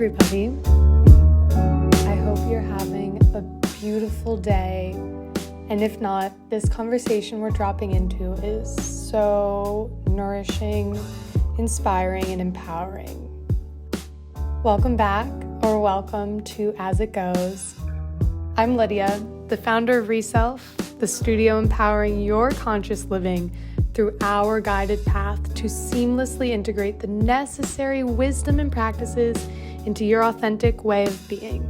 everybody. I hope you're having a beautiful day. And if not, this conversation we're dropping into is so nourishing, inspiring, and empowering. Welcome back, or welcome to As It Goes. I'm Lydia, the founder of Reself, the studio empowering your conscious living through our guided path to seamlessly integrate the necessary wisdom and practices into your authentic way of being.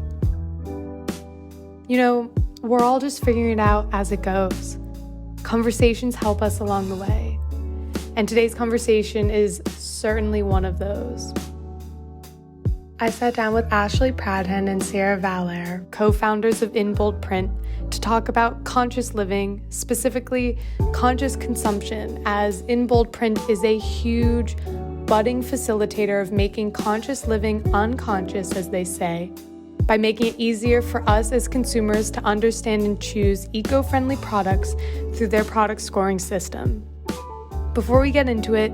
You know, we're all just figuring it out as it goes. Conversations help us along the way. And today's conversation is certainly one of those. I sat down with Pradhan and Cierra, Valor, co-founders of In Bold Print, to talk about conscious living, specifically conscious consumption, as In Bold Print is a huge, budding facilitator of making conscious living unconscious, as they say, by making it easier for us as consumers to understand and choose eco-friendly products through their product scoring system. Before we get into it,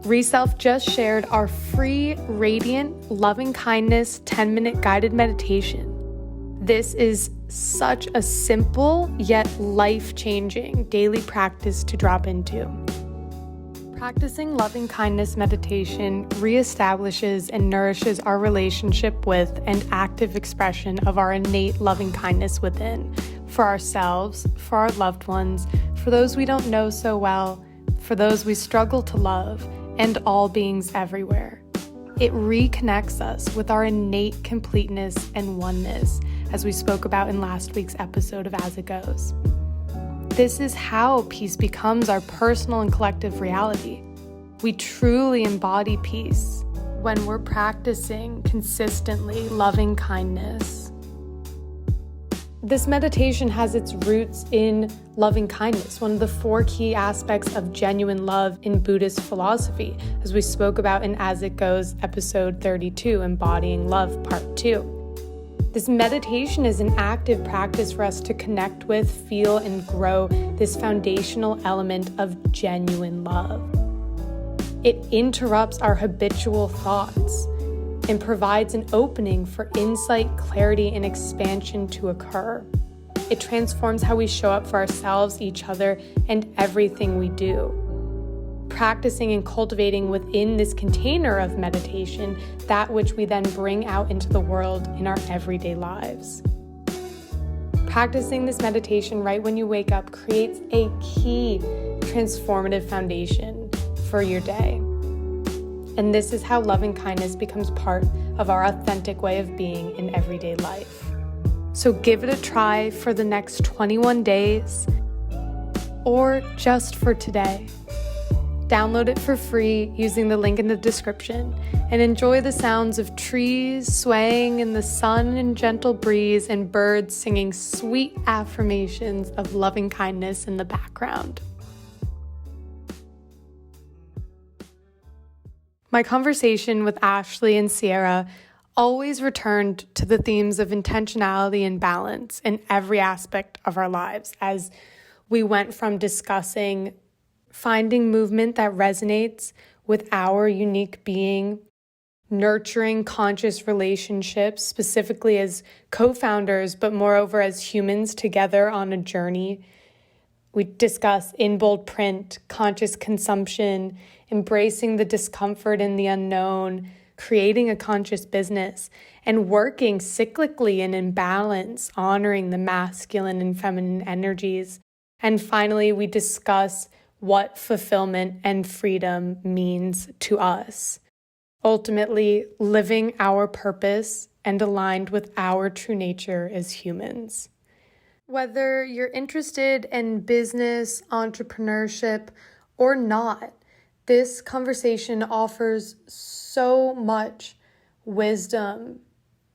Reself just shared our free, radiant, loving-kindness 10-minute guided meditation. This is such a simple yet life-changing daily practice to drop into. Practicing loving-kindness meditation reestablishes and nourishes our relationship with and active expression of our innate loving-kindness within, for ourselves, for our loved ones, for those we don't know so well, for those we struggle to love, and all beings everywhere. It reconnects us with our innate completeness and oneness, as we spoke about in last week's episode of As It Goes. This is how peace becomes our personal and collective reality. We truly embody peace when we're practicing consistently loving kindness. This meditation has its roots in loving kindness, one of the 4 key aspects of genuine love in Buddhist philosophy, as we spoke about in As It Goes, episode 32, Embodying Love, part 2. This meditation is an active practice for us to connect with, feel, and grow this foundational element of genuine love. It interrupts our habitual thoughts and provides an opening for insight, clarity, and expansion to occur. It transforms how we show up for ourselves, each other, and everything we do. Practicing and cultivating within this container of meditation that which we then bring out into the world in our everyday lives. Practicing this meditation right when you wake up creates a key transformative foundation for your day. And this is how loving kindness becomes part of our authentic way of being in everyday life. So give it a try for the next 21 days, or just for today. Download it for free using the link in the description, and enjoy the sounds of trees swaying in the sun and gentle breeze, and birds singing sweet affirmations of loving kindness in the background. My conversation with Ashley and Cierra always returned to the themes of intentionality and balance in every aspect of our lives, as we went from discussing finding movement that resonates with our unique being, nurturing conscious relationships, specifically as co-founders, but moreover as humans together on a journey. We discuss In Bold Print, conscious consumption, embracing the discomfort in the unknown, creating a conscious business, and working cyclically and in balance, honoring the masculine and feminine energies. And finally, we discuss what fulfillment and freedom means to us. Ultimately, living our purpose and aligned with our true nature as humans. Whether you're interested in business, entrepreneurship, or not, this conversation offers so much wisdom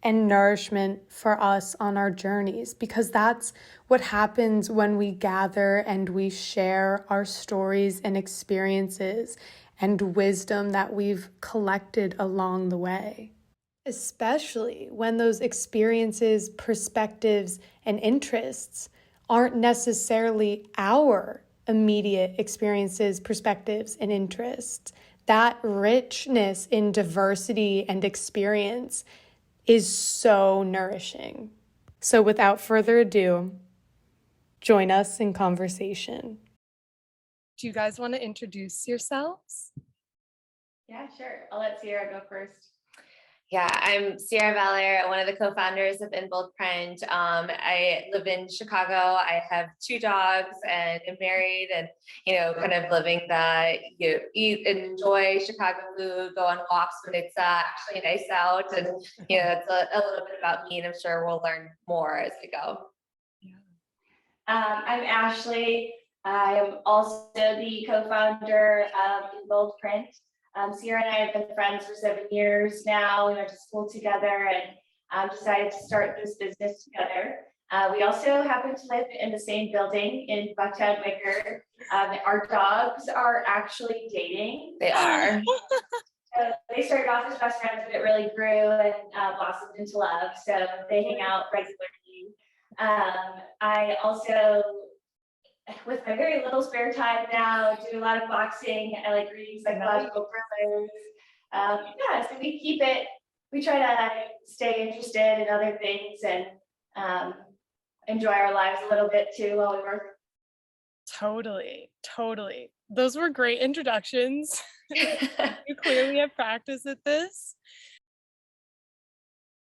and nourishment for us on our journeys, because that's what happens when we gather and we share our stories and experiences and wisdom that we've collected along the way. Especially when those experiences, perspectives, and interests aren't necessarily our immediate experiences, perspectives, and interests. that richness in diversity and experience is so nourishing. So without further ado, join us in conversation. Do you guys want to introduce yourselves? Yeah, sure. I'll let Cierra go first. Yeah, I'm Cierra, Valor, one of the co-founders of In Bold Print. I live in Chicago. I have 2 dogs and am married, and kind of living that you eat and enjoy Chicago food, go on walks when it's actually nice out, and it's a little bit about me, and I'm sure we'll learn more as we go. I'm Ashley. I am also the co-founder of In Bold Print. Cierra and I have been friends for 7 years now. We went to school together and decided to start this business together. We also happen to live in the same building in Bucktown, Wicker. Our dogs are actually dating. They are. So they started off as best friends, but it really grew and blossomed into love. So they hang out regularly. I also, with my very little spare time now, do a lot of boxing. I like reading psychological thrillers. So we try to stay interested in other things and enjoy our lives a little bit too while we work. Totally. Those were great introductions. You clearly have practice at this.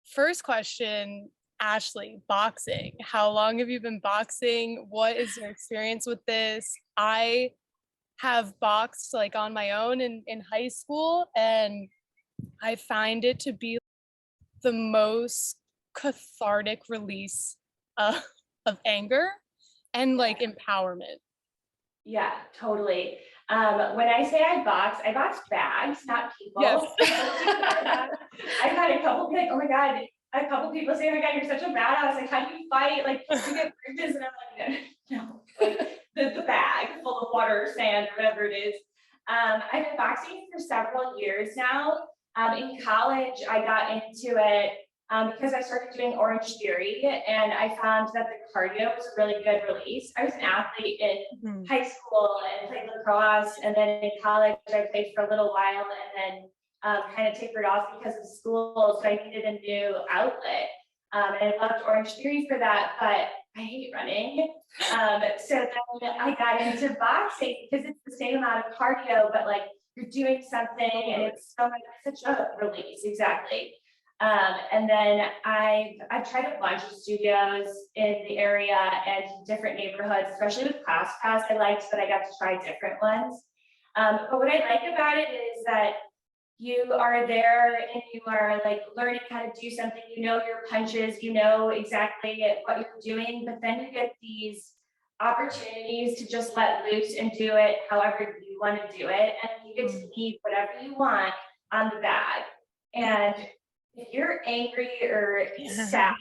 First question, Ashley, boxing. How long have you been boxing? What is your experience with this? I have boxed on my own in high school, and I find it to be the most cathartic release of anger and empowerment. Yeah, totally. When I say I box bags, not people. Yes. I've had a couple like, oh my God, a couple people say, oh my God, you're such a badass. Like, how do you fight? Like, you get bruises, and I'm like, no. Like, the bag full of water, sand, or whatever it is. I've been boxing for several years now. In college, I got into it because I started doing Orange Theory, and I found that the cardio was a really good release. I was an athlete in high school and played lacrosse, and then in college I played for a little while, and then kind of tapered off because of school, so I needed a new outlet. And I loved Orange Theory for that, but I hate running. So then I got into boxing because it's the same amount of cardio, but you're doing something, and it's such a release. Exactly. And then I've tried a bunch of studios in the area and different neighborhoods, especially with ClassPass. I liked that I got to try different ones. But what I like about it is that you are there and you are learning how to do something. You know your punches, you know exactly what you're doing, but then you get these opportunities to just let loose and do it however you want to do it, and you get to leave whatever you want on the bag. And if you're angry or sad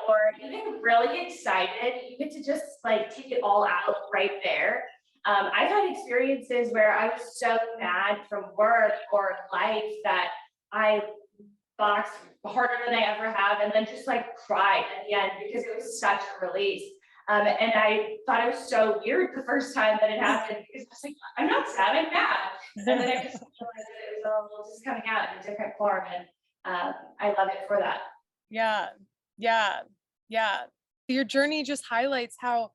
or even really excited, you get to just take it all out right there. I've had experiences where I was so mad from work or life that I boxed harder than I ever have, and then just cried at the end because it was such a release. And I thought it was so weird the first time that it happened, because I was like, I'm not sad, I'm mad. And then I just realized that it was all just coming out in a different form, and I love it for that. Yeah. Your journey just highlights how,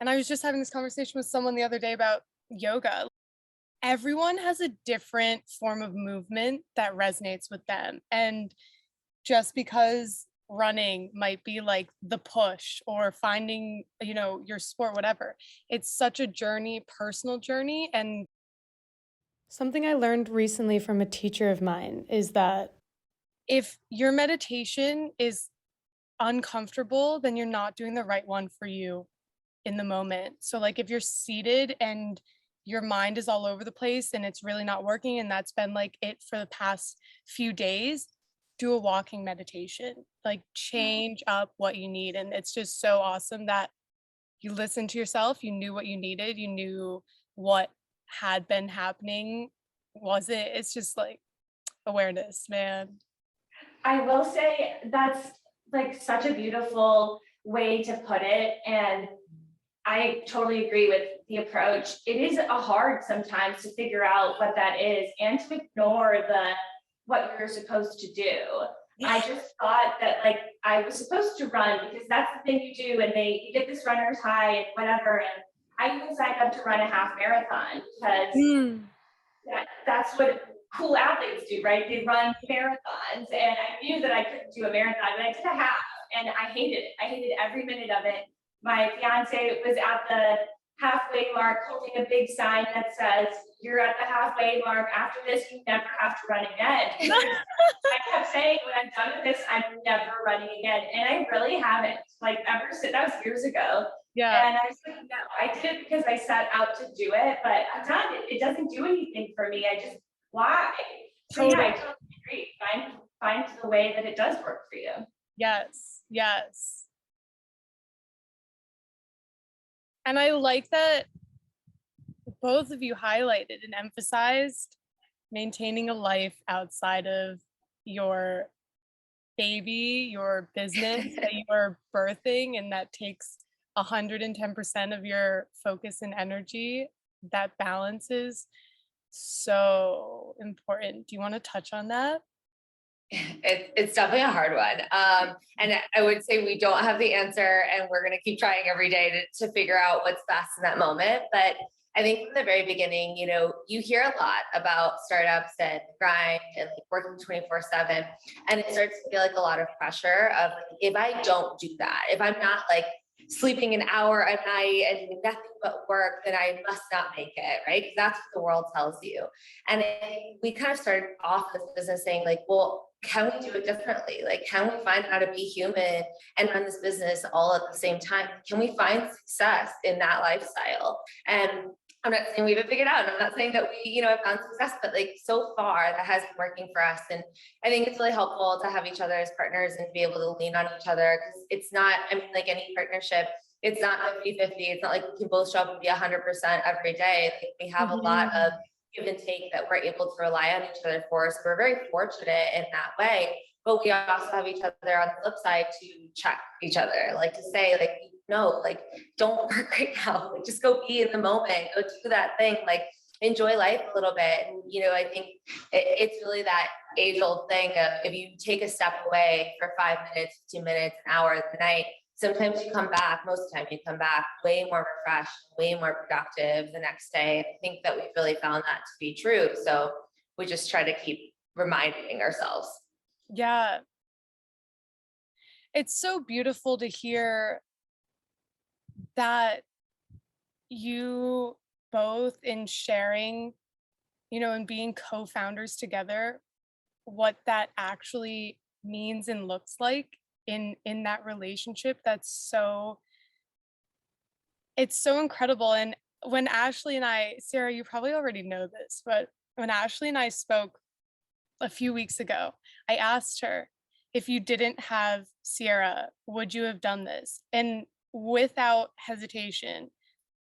and I was just having this conversation with someone the other day about yoga. Everyone has a different form of movement that resonates with them. And just because running might be the push, or finding, your sport, whatever, it's such a journey, personal journey. And something I learned recently from a teacher of mine is that if your meditation is uncomfortable, then you're not doing the right one for you in the moment. So if you're seated and your mind is all over the place and it's really not working, and that's been it for the past few days, do a walking meditation. Change up what you need. And it's just so awesome that you listened to yourself, you knew what you needed, you knew what had been happening. It's just awareness, man. I will say that's such a beautiful way to put it, and I totally agree with the approach, it is hard sometimes to figure out what that is and to ignore what you're supposed to do. I just thought that like I was supposed to run because that's the thing you do, and you get this runner's high and whatever. And I even signed up to run a half marathon because that's what cool athletes do, right? They run marathons, and I knew that I couldn't do a marathon, but I did a half, and I hated it. I hated every minute of it. My fiance was at the halfway mark holding a big sign that says, "You're at the halfway mark. After this, you never have to run again." I kept saying, when I'm done with this, I'm never running again. And I really haven't, like ever since. That was years ago. Yeah. And I was like, no, I did it because I set out to do it, but I'm done. It doesn't do anything for me. Why? So yeah, I totally agree. Find the way that it does work for you. Yes. Yes. And I like that both of you highlighted and emphasized maintaining a life outside of your baby, your business that you are birthing, and that takes 110% of your focus and energy. That balance is so important. Do you want to touch on that? It's definitely a hard one. And I would say we don't have the answer, and we're going to keep trying every day to figure out what's best in that moment. But I think from the very beginning, you hear a lot about startups and grind and like working 24/7. And it starts to feel like a lot of pressure of like, if I don't do that, if I'm not like sleeping an hour a night and doing nothing but work, then I must not make it, right? Because that's what the world tells you. And we kind of started off this business saying like, well, can we do it differently? Like, can we find how to be human and run this business all at the same time? Can we find success in that lifestyle? And I'm not saying we haven't figured out, and I'm not saying that we, have found success, but like so far that has been working for us. And I think it's really helpful to have each other as partners and be able to lean on each other, because it's not, like any partnership, it's not 50-50. It's not like we can both show up and be 100% every day. Like we have a lot of give and take that we're able to rely on each other for. So we're very fortunate in that way. But we also have each other on the flip side to check each other, like to say, like, no, like, don't work right now. Like, just go be in the moment, go do that thing, like, enjoy life a little bit. And, I think it's really that age old thing of if you take a step away for 5 minutes, 2 minutes, an hour of the night, sometimes you come back, most of the time you come back way more refreshed, way more productive the next day. And I think that we've really found that to be true. So we just try to keep reminding ourselves. Yeah. It's so beautiful to hear that you both, in sharing, and being co-founders together, what that actually means and looks like in that relationship. It's so incredible. And when Ashley and I, Cierra, you probably already know this, but when Ashley and I spoke a few weeks ago, I asked her, if you didn't have Cierra, would you have done this? And without hesitation,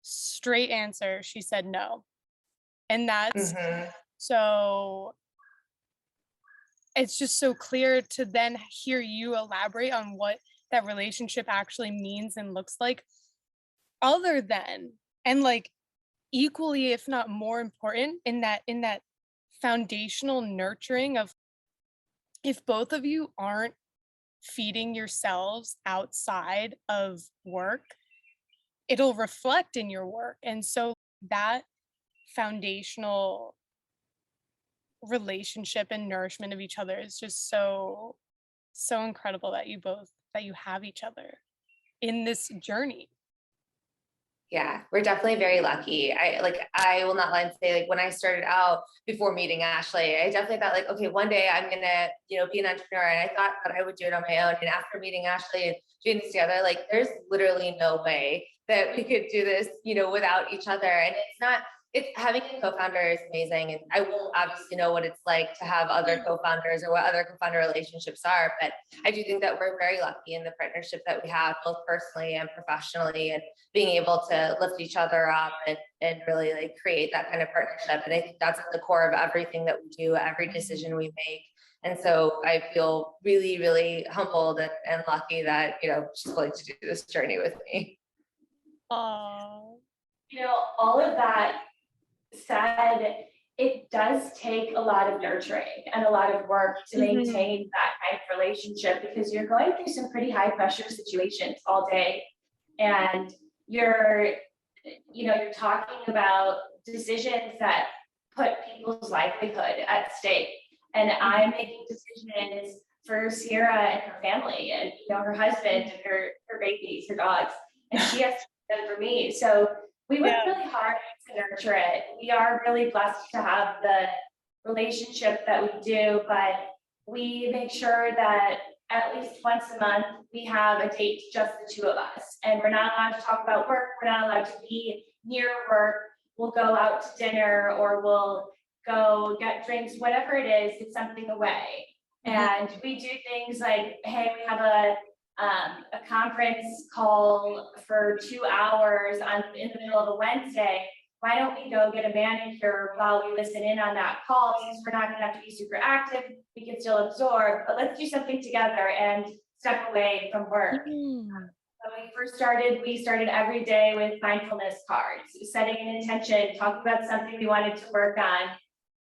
straight answer, she said no. And that's so, it's just so clear to then hear you elaborate on what that relationship actually means and looks like, other than, and like equally, if not more important, in that foundational nurturing of, if both of you aren't feeding yourselves outside of work, it'll reflect in your work. And so that foundational relationship and nourishment of each other is just so incredible that you have each other in this journey. Yeah, we're definitely very lucky. I will not lie and say, like, when I started out before meeting Ashley, I definitely thought like, okay, one day I'm gonna, be an entrepreneur. And I thought that I would do it on my own. And after meeting Ashley and doing this together, like, there's literally no way that we could do this, without each other. And it's having a co-founder is amazing. And I won't obviously know what it's like to have other co-founders or what other co-founder relationships are, but I do think that we're very lucky in the partnership that we have, both personally and professionally, and being able to lift each other up and really like create that kind of partnership. And I think that's at the core of everything that we do, every decision we make. And so I feel really, really humbled and lucky that, she's willing to do this journey with me. Oh, all of that said, it does take a lot of nurturing and a lot of work to maintain that kind of relationship, because you're going through some pretty high pressure situations all day, and you're talking about decisions that put people's livelihood at stake. And I'm making decisions for Cierra and her family, and her husband and her babies, her dogs, and she has to do them for me. So we work really hard to nurture it. We are really blessed to have the relationship that we do, but we make sure that at least once a month we have a date, just the two of us, and we're not allowed to talk about work. We're not allowed to be near work. We'll go out to dinner, or we'll go get drinks, whatever it is, it's something away. And we do things like, hey, we have a conference call for 2 hours in the middle of a Wednesday. Why don't we go get a manicure while we listen in on that call? Since we're not going to have to be super active, we can still absorb, but let's do something together and step away from work. When we first started, we started every day with mindfulness cards, setting an intention, talking about something we wanted to work on.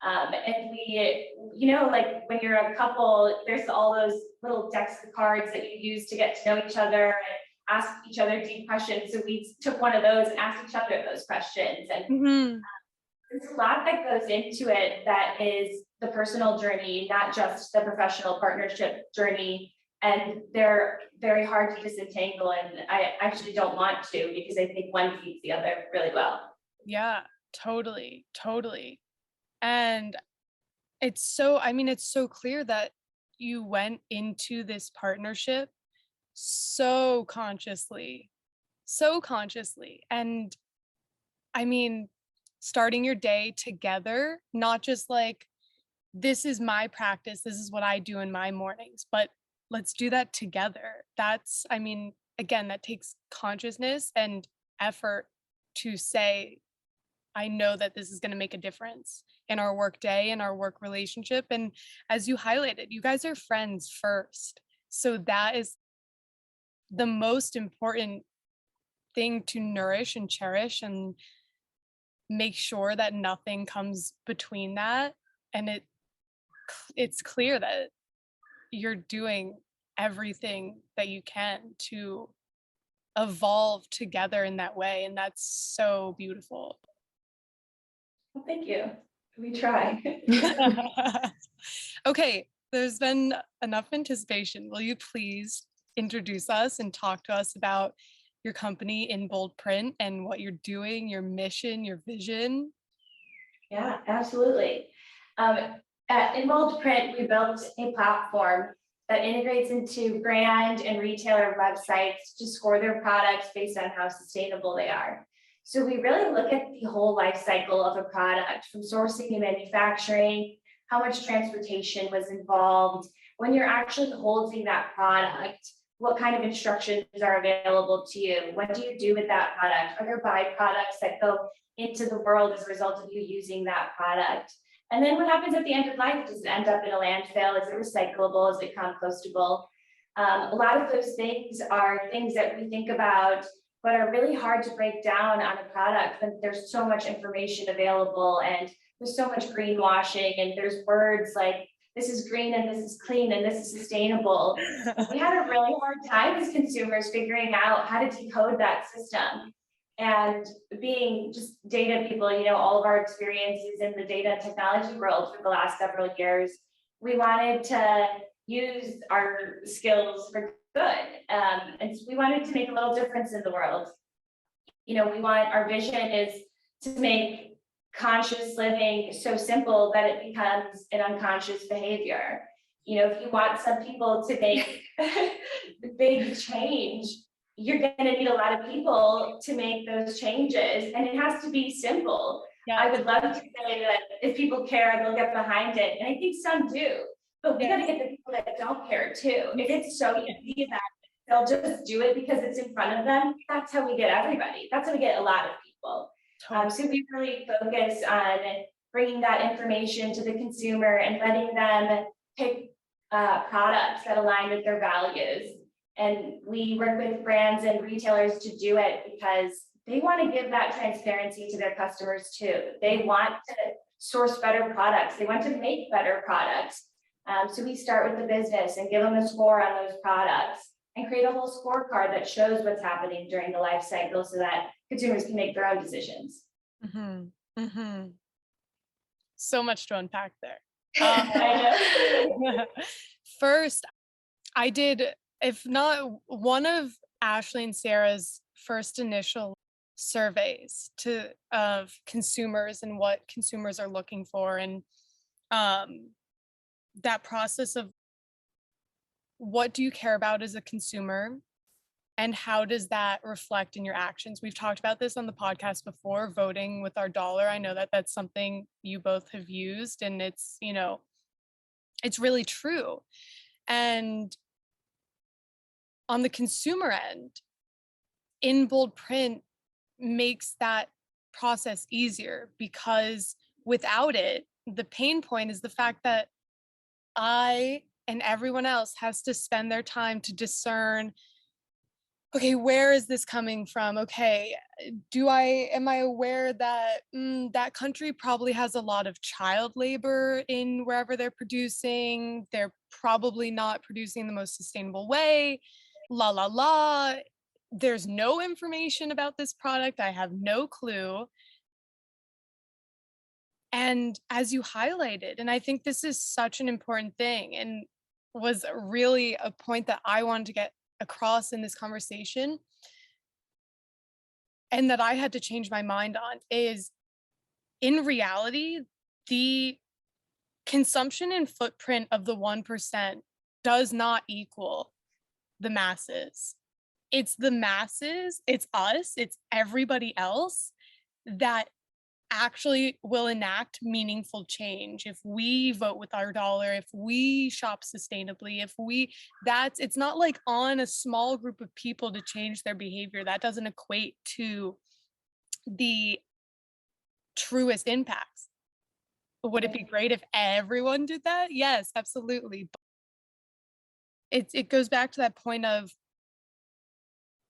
And we, like when you're a couple, there's all those little decks of cards that you use to get to know each other and ask each other deep questions. So we took one of those and asked each other those questions. And there's a lot that goes into it that is the personal journey, not just the professional partnership journey. And they're very hard to disentangle. And I actually don't want to, because I think one feeds the other really well. Yeah, totally. And it's so clear that you went into this partnership so consciously. And starting your day together, not just like, this is my practice, this is what I do in my mornings, but let's do that together. That's, again, that takes consciousness and effort to say, I know that this is going to make a difference in our work day, in our work relationship. And as you highlighted, you guys are friends first. So that is the most important thing to nourish and cherish, and make sure that nothing comes between that. And it's clear that you're doing everything that you can to evolve together in that way. And that's so beautiful. Well, thank you. We try. Okay, there's been enough anticipation. Will you please introduce us and talk to us about your company in bold print and what you're doing, your mission, your vision? Yeah, absolutely. In bold print, we built a platform that integrates into brand and retailer websites to score their products based on how sustainable they are. So we really look at the whole life cycle of a product, from sourcing and manufacturing, how much transportation was involved, when you're actually holding that product, what kind of instructions are available to you, what do you do with that product, are there byproducts that go into the world as a result of you using that product? And then what happens at the end of life? Does it end up in a landfill? Is it recyclable? Is it compostable? A lot of those things are things that we think about, but are really hard to break down on a product when there's so much information available, and there's so much greenwashing, and there's words like, this is green and this is clean and this is sustainable. We had a really hard time as consumers figuring out how to decode that system. And being just data people, all of our experiences in the data and technology world for the last several years, we wanted to use our skills for good. And we wanted to make a little difference in the world. Our vision is to make conscious living so simple that it becomes an unconscious behavior. If you want some people to make big change, you're going to need a lot of people to make those changes, and it has to be simple. Yeah. I would love to say that if people care, they'll get behind it, and I think some do, but we got to get the people that don't care too. If it's so easy that they'll just do it because it's in front of them, that's how we get everybody. That's how we get a lot of people. So we really focus on bringing that information to the consumer and letting them pick products that align with their values. And we work with brands and retailers to do it because they want to give that transparency to their customers too. They want to source better products. They want to make better products. So we start with the business and give them a score on those products and create a whole scorecard that shows what's happening during the life cycle so that consumers can make their own decisions. Mm-hmm. Mm-hmm. So much to unpack there. I know. First, I did, if not one of Ashley and Sarah's first initial surveys of consumers and what consumers are looking for, and that process of what do you care about as a consumer and how does that reflect in your actions. We've talked about this on the podcast before, voting with our dollar. I know that that's something you both have used, and it's, it's really true. And on the consumer end, in bold print makes that process easier, because without it, the pain point is the fact that I and everyone else has to spend their time to discern, okay, where is this coming from? Okay, am I aware that that country probably has a lot of child labor in wherever they're producing? They're probably not producing the most sustainable way. La la la. There's no information about this product. I have no clue. And as you highlighted, and I think this is such an important thing and was really a point that I wanted to get across in this conversation, and that I had to change my mind on, is in reality, the consumption and footprint of the 1% does not equal the masses. It's the masses, it's us, it's everybody else that actually will enact meaningful change if we vote with our dollar, if we shop sustainably, it's not like on a small group of people to change their behavior. That doesn't equate to the truest impacts. Would it be great if everyone did that? Yes, absolutely. But it goes back to that point of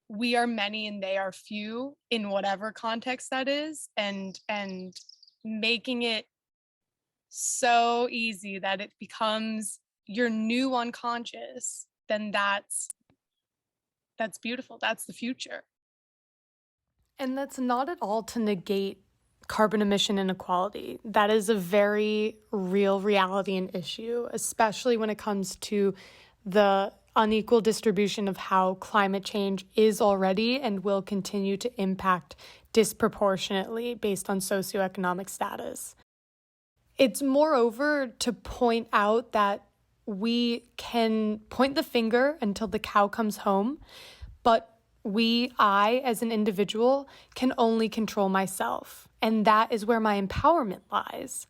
we are many and they are few in whatever context that is, and making it so easy that it becomes your new unconscious, then that's beautiful. That's the future. And that's not at all to negate carbon emission inequality. That is a very real reality and issue, especially when it comes to the unequal distribution of how climate change is already and will continue to impact disproportionately based on socioeconomic status. It's moreover to point out that we can point the finger until the cow comes home, but I as an individual can only control myself. And that is where my empowerment lies.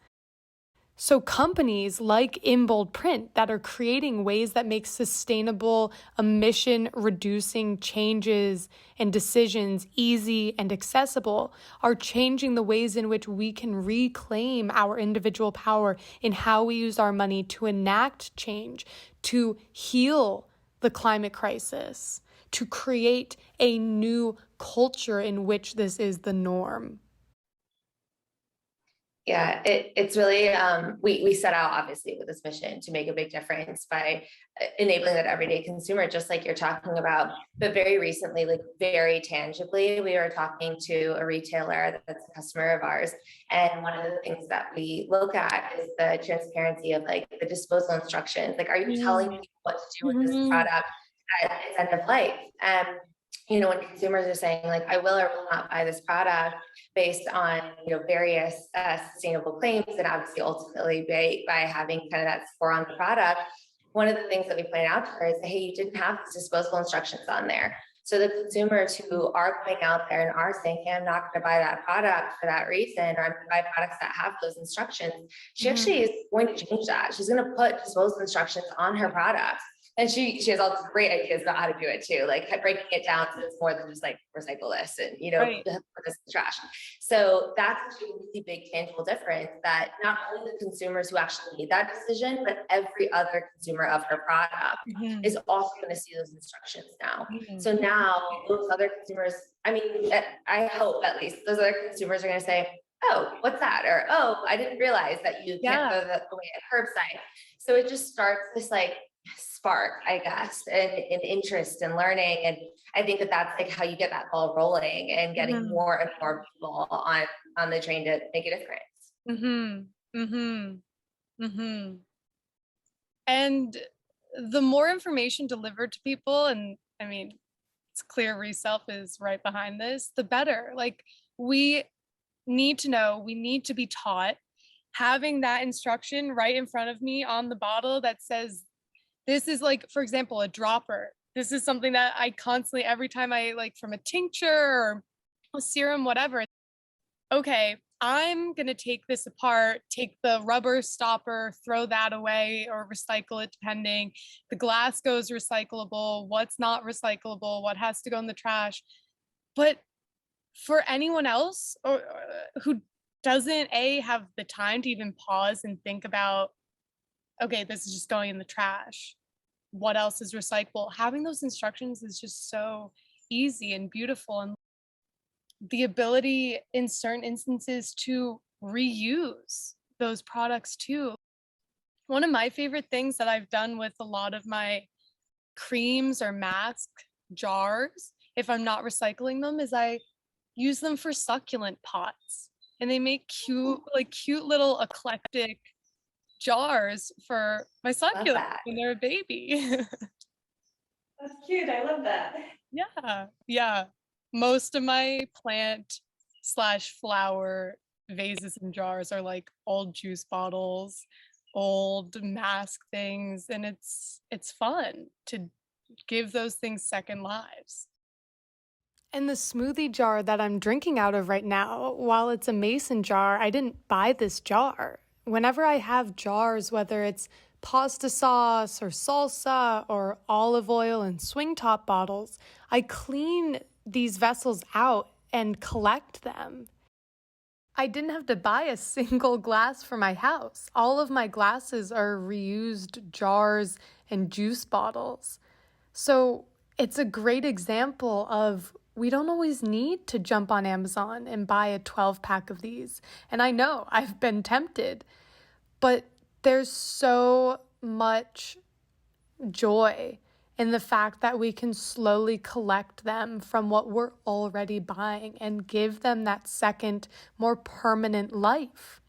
So companies like In Bold Print that are creating ways that make sustainable emission reducing changes and decisions easy and accessible are changing the ways in which we can reclaim our individual power in how we use our money to enact change, to heal the climate crisis, to create a new culture in which this is the norm. Yeah, it's really, we set out obviously with this mission to make a big difference by enabling that everyday consumer, just like you're talking about. But very recently, like very tangibly, we were talking to a retailer that's a customer of ours. And one of the things that we look at is the transparency of like the disposal instructions. Like, are you telling people what to do with this product at its end of life? When consumers are saying like, I will or will not buy this product based on, various sustainable claims, and obviously ultimately by having kind of that score on the product, one of the things that we point out to her is, hey, you didn't have these disposable instructions on there. So the consumers who are going out there and are saying, hey, I'm not going to buy that product for that reason, or I'm going to buy products that have those instructions, she actually is going to change that. She's going to put disposable instructions on her products. And she has all these great ideas about how to do it too, like breaking it down so it's more than just like recycle this and, Right. put this in the trash. So that's actually a really big tangible difference that not only the consumers who actually made that decision, but every other consumer of her product is also going to see those instructions now. So now those other consumers, I mean, I hope at least those other consumers are going to say, oh, what's that? Or, oh, I didn't realize that you can't throw that away at curbside. So it just starts this like spark, I guess, and interest in learning. And I think that that's like how you get that ball rolling and getting more and more people on the train to make a difference. And the more information delivered to people, and I mean, it's clear Reself is right behind this, the better. Like, we need to know, we need to be taught. Having that instruction right in front of me on the bottle that says, this is like, for example, a dropper. This is something that I constantly, every time I like from a tincture or a serum, whatever. Okay, I'm going to take this apart, take the rubber stopper, throw that away or recycle it depending. The glass goes recyclable, what's not recyclable, what has to go in the trash. But for anyone else who doesn't have the time to even pause and think about, okay, this is just going in the trash, what else is recyclable, having those instructions is just so easy and beautiful. And the ability in certain instances to reuse those products too. One of my favorite things that I've done with a lot of my creams or mask jars, if I'm not recycling them, is I use them for succulent pots. And they make cute little eclectic jars for my succulent when they're a baby. That's cute. I love that. Yeah. Most of my plant/flower vases and jars are like old juice bottles, old mask things, and it's fun to give those things second lives. And the smoothie jar that I'm drinking out of right now, while it's a mason jar, I didn't buy this jar. Whenever I have jars, whether it's pasta sauce or salsa or olive oil and swing top bottles, I clean these vessels out and collect them. I didn't have to buy a single glass for my house. All of my glasses are reused jars and juice bottles. So it's a great example of we don't always need to jump on Amazon and buy a 12-pack of these. And I know I've been tempted, but there's so much joy in the fact that we can slowly collect them from what we're already buying and give them that second, more permanent life.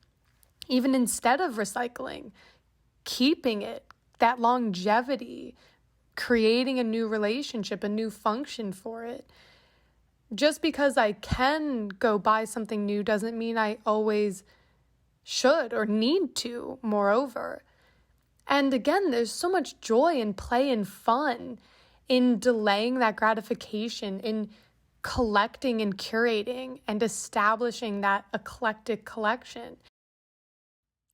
Even instead of recycling, keeping it, that longevity, creating a new relationship, a new function for it. Just because I can go buy something new doesn't mean I always should or need to, moreover. And again, there's so much joy and play and fun in delaying that gratification, in collecting and curating and establishing that eclectic collection.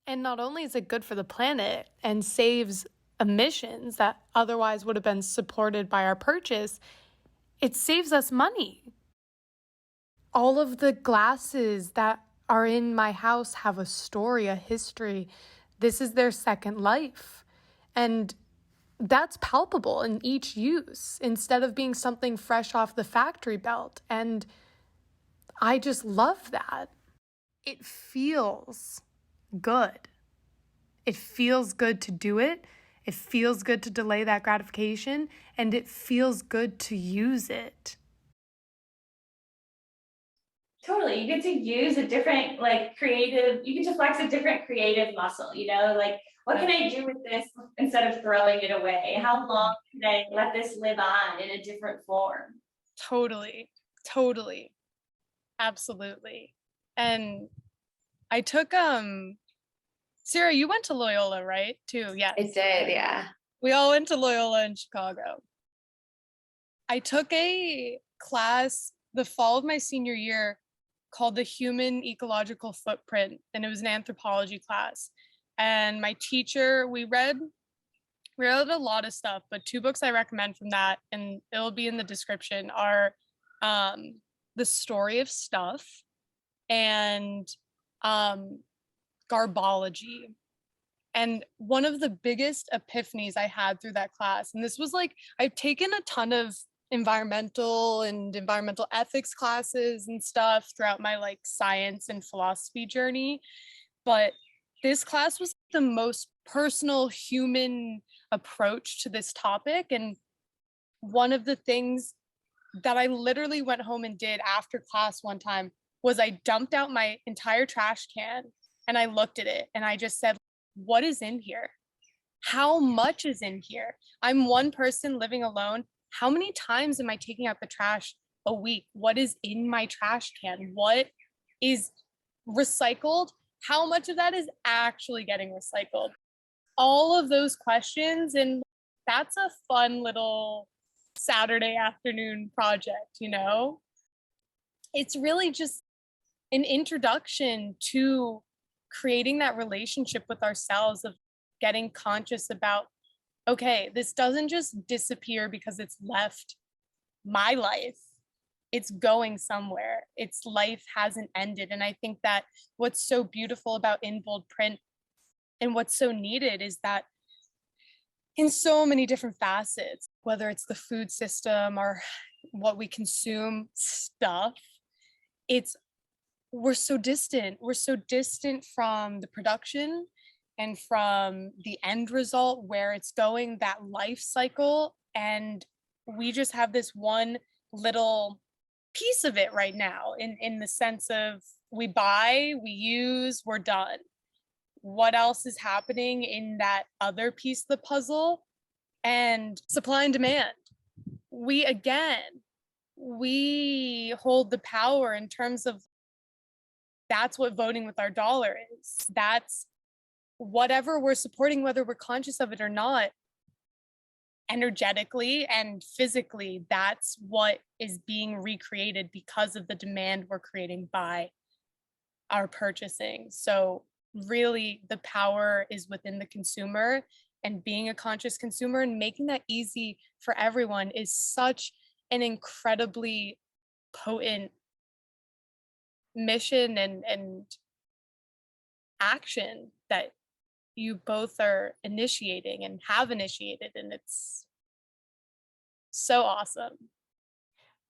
And not only is it good for the planet and saves emissions that otherwise would have been supported by our purchase, it saves us money. All of the glasses that are in my house have a story, a history. This is their second life. And that's palpable in each use instead of being something fresh off the factory belt. And I just love that. It feels good. It feels good to do it. It feels good to delay that gratification. And it feels good to use it. Totally. You get to use a different, creative, you get to flex a different creative muscle, what can I do with this instead of throwing it away? How long can I let this live on in a different form? Totally. Absolutely. And I took, Cierra, you went to Loyola, right? Too, yes. I did, yeah. We all went to Loyola in Chicago. I took a class the fall of my senior year called the Human Ecological Footprint, and it was an anthropology class. And my teacher, we read read a lot of stuff, but two books I recommend from that, and it'll be in the description, are The Story of Stuff and um, Garbology. And one of the biggest epiphanies I had through that class, and this was like, I've taken a ton of environmental and environmental ethics classes and stuff throughout my like science and philosophy journey, but this class was the most personal human approach to this topic. And one of the things that I literally went home and did after class one time was I dumped out my entire trash can and I looked at it and I just said, what is in here? How much is in here? I'm one person living alone. How many times am I taking out the trash a week? What is in my trash can? What is recycled? How much of that is actually getting recycled? All of those questions. And that's a fun little Saturday afternoon project, you know? It's really just an introduction to creating that relationship with ourselves, of getting conscious about, okay, this doesn't just disappear because it's left my life. It's going somewhere. Its life hasn't ended. And I think that what's so beautiful about In Bold Print and what's so needed is that in so many different facets, whether it's the food system or what we consume stuff, we're so distant. We're so distant from the production and from the end result, where it's going, that life cycle. And we just have this one little piece of it right now, in the sense of we buy, we use, we're done. What else is happening in that other piece of the puzzle? And supply and demand. We hold the power in terms of, that's what voting with our dollar is. That's whatever we're supporting, whether we're conscious of it or not, energetically and physically, that's what is being recreated because of the demand we're creating by our purchasing. So really the power is within the consumer, and being a conscious consumer and making that easy for everyone is such an incredibly potent mission and action that you both are initiating and have initiated, and it's so awesome.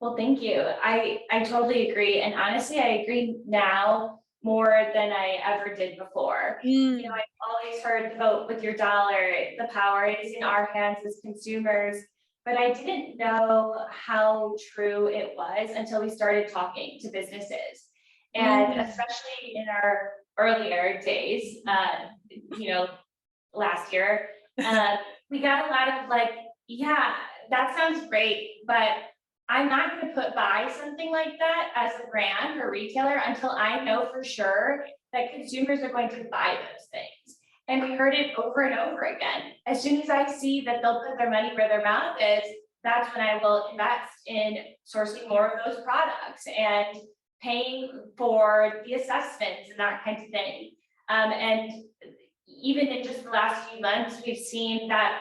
Well, thank you. I totally agree. And honestly, I agree now more than I ever did before. You know, I've always heard vote with your dollar. The power is in our hands as consumers. But I didn't know how true it was until we started talking to businesses. And especially in our earlier days, you know, last year, we got a lot of like, yeah, that sounds great, but I'm not going to buy something like that as a brand or retailer until I know for sure that consumers are going to buy those things. And we heard it over and over again. As soon as I see that they'll put their money where their mouth is, that's when I will invest in sourcing more of those products and paying for the assessments and that kind of thing. And even in just the last few months, we've seen that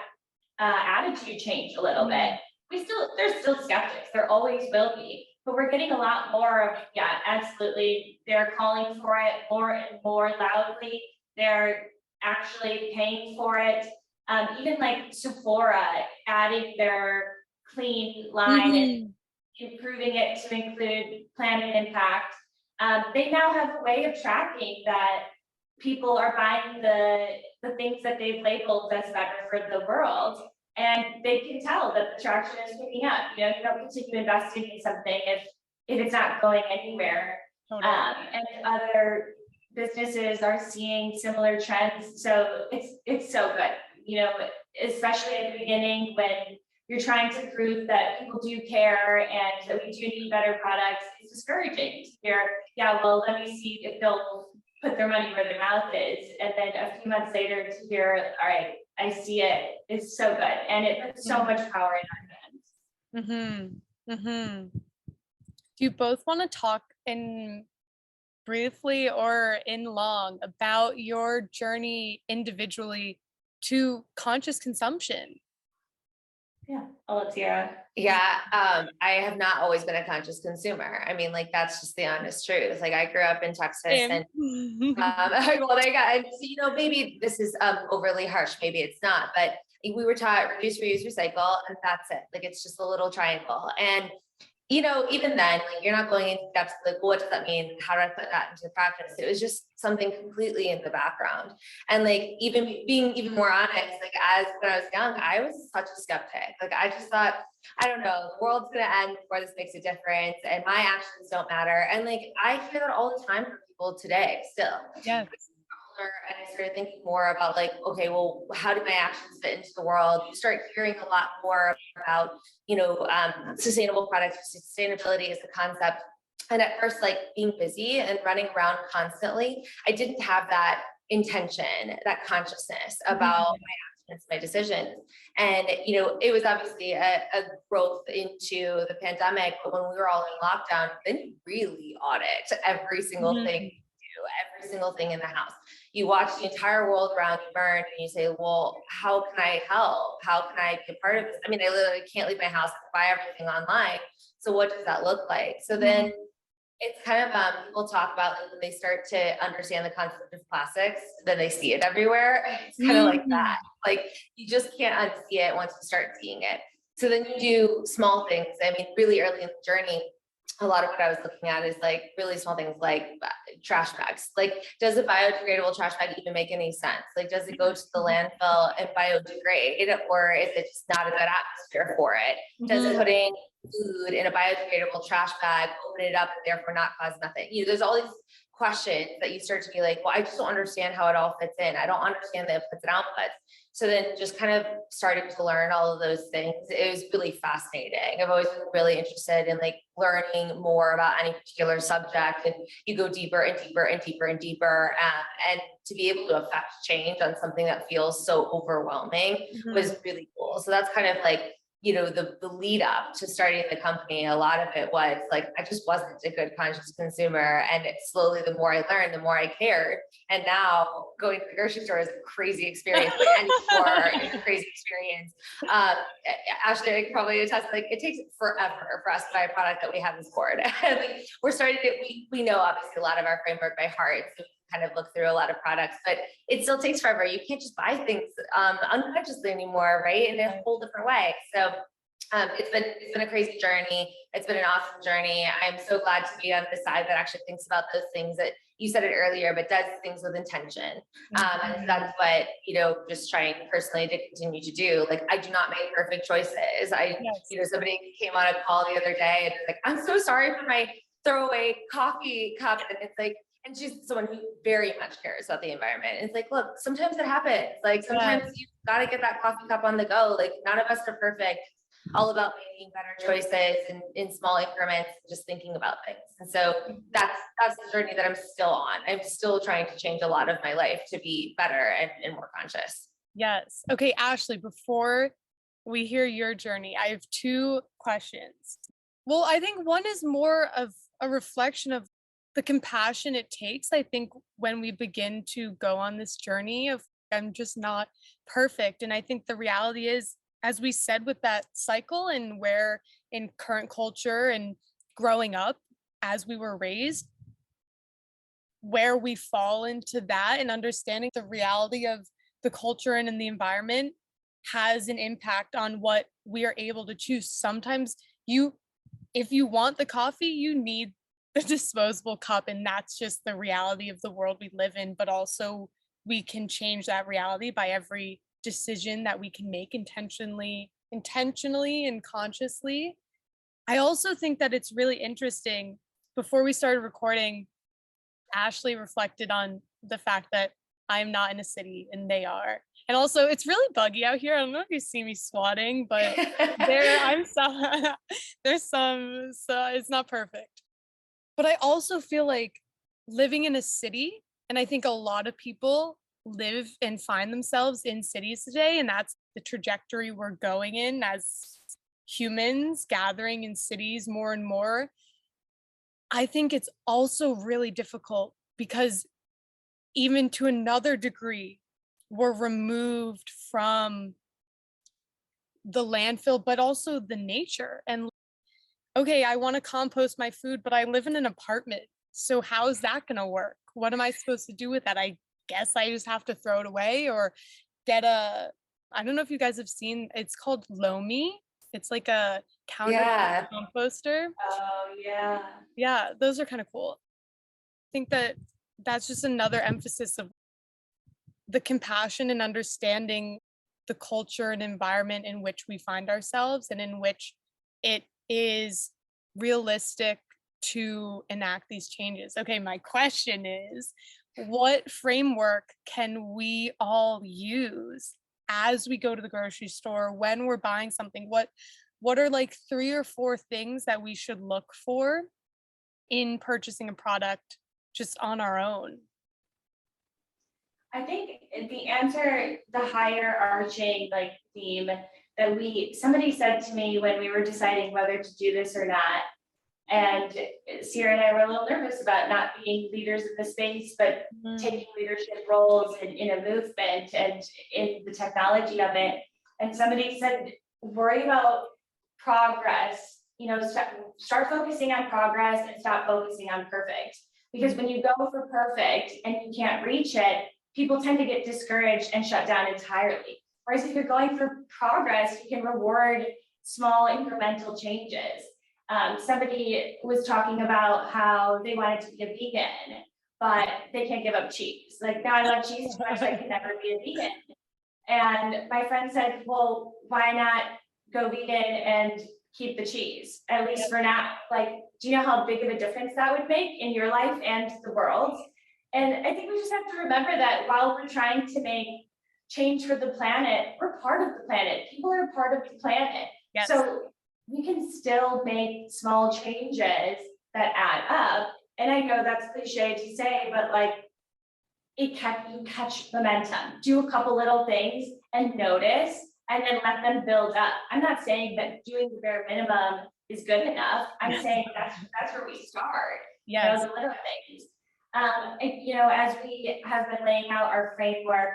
attitude change a little bit. There's still skeptics, there always will be, but we're getting a lot more of, yeah, absolutely. They're calling for it more and more loudly. They're actually paying for it. Even like Sephora adding their clean line and improving it to include planet impact. They now have a way of tracking that people are buying the things that they've labeled as better for the world. And they can tell that the traction is picking up. You know, you don't continue investing in something if it's not going anywhere. Totally. And other businesses are seeing similar trends. So it's so good, you know, especially at the beginning when you're trying to prove that people do care and that we do need better products. It's discouraging to hear, yeah, well, let me see if they'll put their money where their mouth is. And then a few months later to hear, all right, I see it. It's so good. And it puts so much power in our hands. Do you both want to talk in briefly or in long about your journey individually to conscious consumption? Yeah, I'll let Cierra. Yeah, I have not always been a conscious consumer. I mean, like that's just the honest truth. Like I grew up in Texas and well, there you go. And so, maybe this is overly harsh, maybe it's not, but we were taught reduce, reuse, recycle, and that's it. Like it's just a little triangle. And even then, like you're not going into depth, like, well, what does that mean? How do I put that into practice? It was just something completely in the background. And like, even being even more honest, like as when I was young, I was such a skeptic. Like I just thought, I don't know, the world's gonna end before this makes a difference, and my actions don't matter. And like, I hear that all the time from people today still. Yeah. And I started thinking more about like, okay, well, how do my actions fit into the world? You start hearing a lot more about, sustainable products, sustainability is a concept. And at first, like being busy and running around constantly, I didn't have that intention, that consciousness about my actions, my decisions. And, it was obviously a growth into the pandemic, but when we were all in lockdown, then you really audit every single thing you do, every single thing in the house. You watch the entire world around you burn and you say, well, how can I help? How can I be a part of this? I mean, I literally can't leave my house and buy everything online. So what does that look like? So then it's kind of, people talk about like when they start to understand the concept of plastics, then they see it everywhere. It's kind of like that. Like you just can't unsee it once you start seeing it. So then you do small things. I mean, really early in the journey, a lot of what I was looking at is like really small things like trash bags. Like, does a biodegradable trash bag even make any sense? Like, does it go to the landfill and biodegrade, or is it just not a good atmosphere for it? Does putting food in a biodegradable trash bag open it up and therefore not cause nothing? There's all these questions that you start to be like, well, I just don't understand how it all fits in. I don't understand the inputs and outputs. So then just kind of starting to learn all of those things. It was really fascinating. I've always been really interested in like learning more about any particular subject, and you go deeper and deeper and deeper and deeper. And to be able to affect change on something that feels so overwhelming was really cool. So that's kind of like, the lead up to starting the company. A lot of it was like, I just wasn't a good conscious consumer. And slowly, the more I learned, the more I cared. And now going to the grocery store is a crazy experience. Like any store is a crazy experience. Ashley, I could probably attest, like it takes forever for us to buy a product that we haven't scored. Like, we're starting to, we know obviously a lot of our framework by heart. So kind of look through a lot of products, but it still takes forever. You can't just buy things unconsciously anymore, right? In a whole different way. So it's been a crazy journey. It's been an awesome journey. I'm so glad to be on the side that actually thinks about those things that you said it earlier, but does things with intention. And that's what, just trying personally to continue to do. Like, I do not make perfect choices. Somebody came on a call the other day and was like, I'm so sorry for my throwaway coffee cup. And it's like, and she's someone who very much cares about the environment. And it's like, look, sometimes it happens. Like sometimes you got to get that coffee cup on the go. Like none of us are perfect. All about making better choices and in small increments, just thinking about things. And so that's the journey that I'm still on. I'm still trying to change a lot of my life to be better and more conscious. Yes. Okay, Ashley, before we hear your journey, I have two questions. Well, I think one is more of a reflection of the compassion it takes, I think, when we begin to go on this journey of I'm just not perfect. And I think the reality is, as we said with that cycle and where in current culture and growing up as we were raised, where we fall into that and understanding the reality of the culture and in the environment has an impact on what we are able to choose. Sometimes if you want the coffee, you need the disposable cup, and that's just the reality of the world we live in. But also we can change that reality by every decision that we can make intentionally and consciously. I also think that it's really interesting. Before we started recording, Ashley reflected on the fact that I'm not in a city and they are. And also it's really buggy out here. I don't know if you see me swatting, but there's some, so it's not perfect. But I also feel like living in a city, and I think a lot of people live and find themselves in cities today, and that's the trajectory we're going in as humans gathering in cities more and more. I think it's also really difficult because even to another degree, were removed from the landfill, but also the nature. And okay, I want to compost my food, but I live in an apartment. So how is that going to work? What am I supposed to do with that? I guess I just have to throw it away or get I don't know if you guys have seen, it's called Lomi. It's like a counter composter. Oh, yeah. Yeah, those are kind of cool. I think that that's just another emphasis of the compassion and understanding the culture and environment in which we find ourselves and in which it is realistic to enact these changes. Okay, my question is, what framework can we all use as we go to the grocery store when we're buying something? What are like 3 or 4 things that we should look for in purchasing a product just on our own? I think the answer, the higher arching like theme that somebody said to me when we were deciding whether to do this or not, and Cierra and I were a little nervous about not being leaders in the space, but taking leadership roles in a movement and in the technology of it. And somebody said, worry about progress, start focusing on progress and stop focusing on perfect. Because when you go for perfect and you can't reach it, people tend to get discouraged and shut down entirely. Whereas if you're going for progress, you can reward small incremental changes. Somebody was talking about how they wanted to be a vegan, but they can't give up cheese. Like, now I love cheese too much, I can never be a vegan. And my friend said, well, why not go vegan and keep the cheese, at least for now? Like, do you know how big of a difference that would make in your life and the world? And I think we just have to remember that while we're trying to make change for the planet, we're part of the planet. People are part of the planet. Yes. So we can still make small changes that add up. And I know that's cliche to say, but like, you catch momentum. Do a couple little things and notice, and then let them build up. I'm not saying that doing the bare minimum is good enough. I'm saying that's where we start. Yes. The little things. As we have been laying out our framework,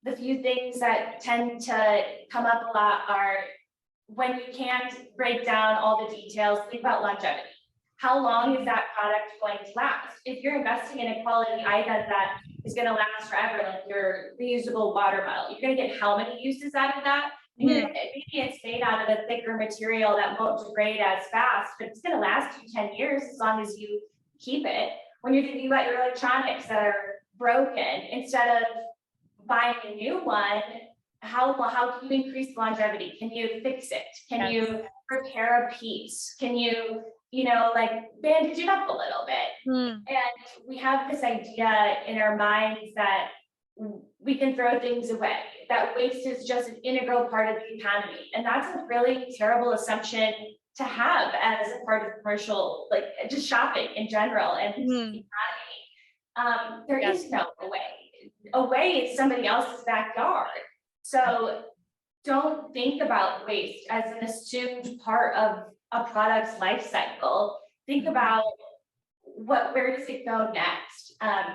the few things that tend to come up a lot are when you can't break down all the details, think about longevity. How long is that product going to last? If you're investing in a quality item that is going to last forever, like your reusable water bottle, you're going to get how many uses out of that? Maybe it's made out of a thicker material that won't degrade as fast, but it's going to last you 10 years as long as you keep it. When you're thinking about your electronics that are broken, instead of buying a new one, how can you increase longevity? Can you fix it? Can you repair a piece? Can you, bandage it up a little bit? And we have this idea in our minds that we can throw things away, that waste is just an integral part of the economy. And that's a really terrible assumption to have as a part of commercial, like just shopping in general and the economy. There is no away. Away is somebody else's backyard. So don't think about waste as an assumed part of a product's life cycle. Think about where does it go next?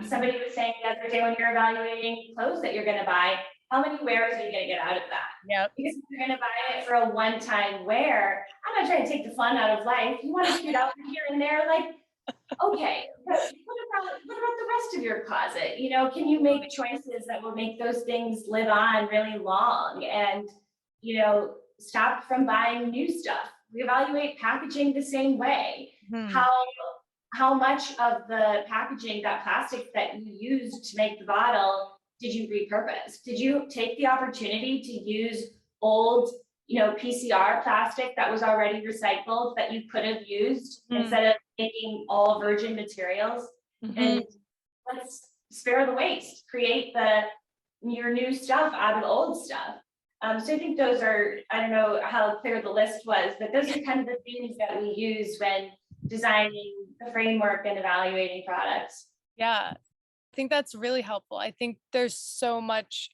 Somebody was saying the other day when you're evaluating clothes that you're going to buy, how many wears are you going to get out of that? Yep. Because if you're going to buy it for a one-time wear, I'm not trying to take the fun out of life. You want to cute out here and there, like, okay, but what about the rest of your closet? Can you make choices that will make those things live on really long and, stop from buying new stuff? Reevaluate packaging the same way. How much of the packaging, that plastic that you used to make the bottle, did you repurpose? Did you take the opportunity to use old, PCR plastic that was already recycled that you could have used instead of making all virgin materials? And let's spare the waste, create your new stuff out of old stuff. So I think those are, I don't know how clear the list was, but those are kind of the things that we use when designing the framework and evaluating products. Yeah, I think that's really helpful. I think there's so much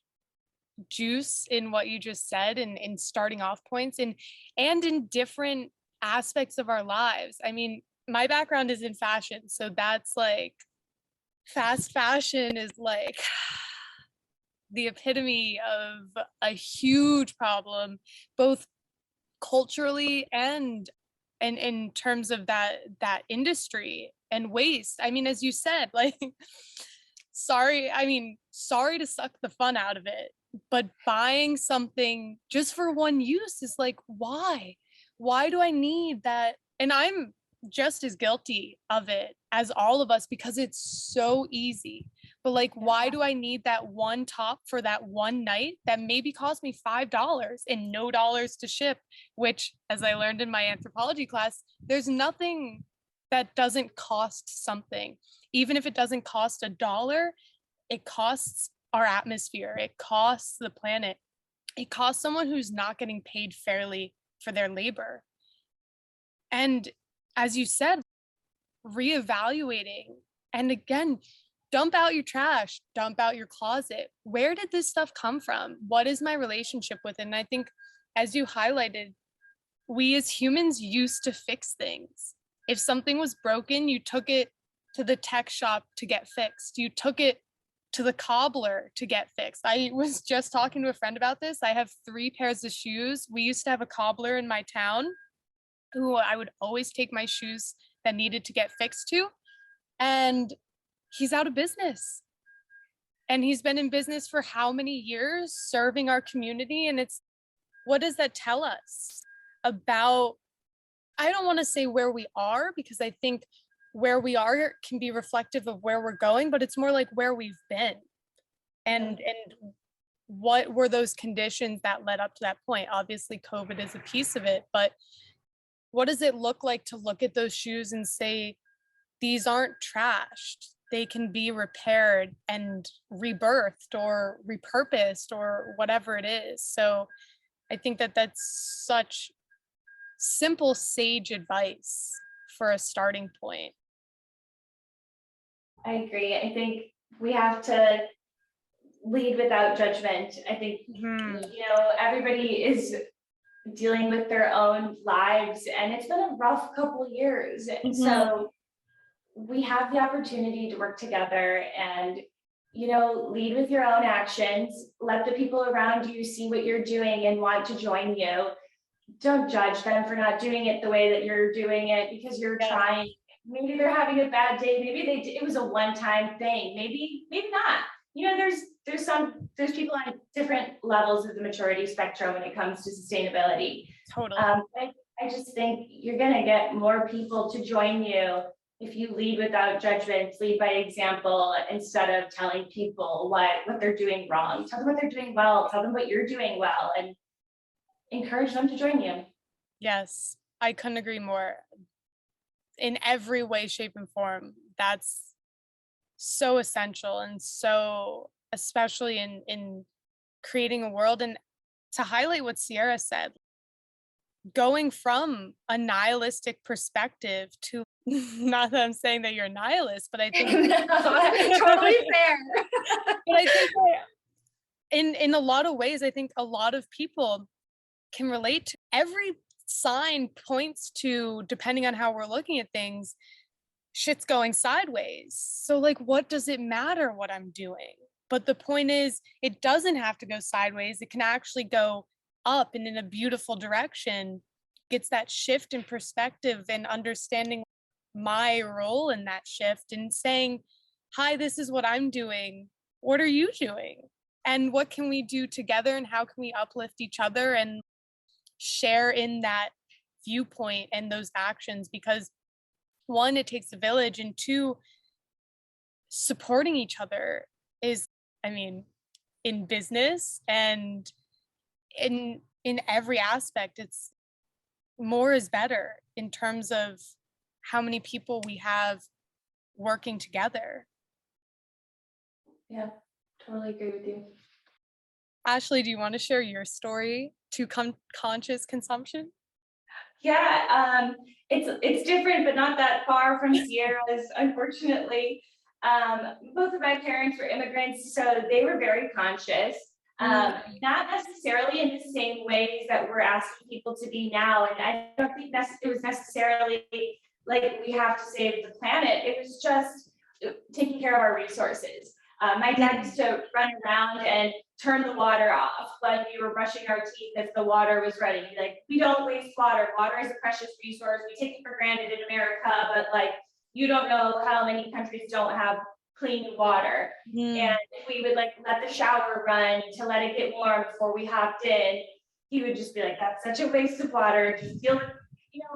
juice in what you just said and in starting off points and in different aspects of our lives. I mean, my background is in fashion, so that's like fast fashion is like the epitome of a huge problem, both culturally and in terms of that industry and waste. I mean, as you said, like, sorry to suck the fun out of it, but buying something just for one use is like, why do I need that? And I'm just as guilty of it as all of us because it's so easy. But like, why do I need that one top for that one night that maybe cost me $5 and no dollars to ship? Which, as I learned in my anthropology class, there's nothing that doesn't cost something. Even if it doesn't cost $1, it costs our atmosphere, it costs the planet, it costs someone who's not getting paid fairly for their labor. And as you said, reevaluating, and again, dump out your trash, dump out your closet. Where did this stuff come from? What is my relationship with it? And I think, as you highlighted, we as humans used to fix things. If something was broken, you took it to the tech shop to get fixed. You took it to the cobbler to get fixed. I was just talking to a friend about this. I have 3 pairs of shoes. We used to have a cobbler in my town who I would always take my shoes that needed to get fixed to. And he's out of business. And he's been in business for how many years, serving our community? And it's, what does that tell us about, I don't want to say where we are, because I think where we are can be reflective of where we're going, but it's more like where we've been and what were those conditions that led up to that point. Obviously, COVID is a piece of it, but what does it look like to look at those shoes and say, these aren't trashed, they can be repaired and rebirthed or repurposed or whatever it is. So I think that that's such simple, sage advice for a starting point. I agree. I think we have to lead without judgment. I think, everybody is dealing with their own lives, and it's been a rough couple of years. So we have the opportunity to work together and, lead with your own actions. Let the people around you see what you're doing and want to join you. Don't judge them for not doing it the way that you're doing it, because you're trying. Maybe they're having a bad day. Maybe it was a one-time thing. Maybe not. There's people on different levels of the maturity spectrum when it comes to sustainability. Totally. I just think you're going to get more people to join you if you lead without judgment, lead by example, instead of telling people what they're doing wrong. Tell them what they're doing well. Tell them what you're doing well, and encourage them to join you. Yes, I couldn't agree more. In every way, shape, and form, that's so essential, and so especially in creating a world. And to highlight what Cierra said, going from a nihilistic perspective to, not that I'm saying that you're a nihilist, but I think totally fair. But I think that in a lot of ways, I think a lot of people can relate to. Every sign points to, depending on how we're looking at things, shit's going sideways. So like, what does it matter what I'm doing? But the point is, it doesn't have to go sideways. It can actually go up and in a beautiful direction. Gets that shift in perspective and understanding my role in that shift and saying, hi, this is what I'm doing. What are you doing? And what can we do together? And how can we uplift each other and share in that viewpoint and those actions? Because 1, it takes a village, and 2, supporting each other is, in business and in every aspect, it's more is better in terms of how many people we have working together. Yeah, totally agree with you. Ashley, do you want to share your story to conscious consumption? Yeah, it's different, but not that far from Cierra's, unfortunately. Both of my parents were immigrants, so they were very conscious. Not necessarily in the same ways that we're asking people to be now. And I don't think it was necessarily like we have to save the planet. It was just taking care of our resources. My dad used to run around and turn the water off when we were brushing our teeth if the water was ready. Like, we don't waste water. Water is a precious resource. We take it for granted in America, but like, you don't know how many countries don't have clean water. And we would like let the shower run to let it get warm before we hopped in. He would just be like, that's such a waste of water. Just feel,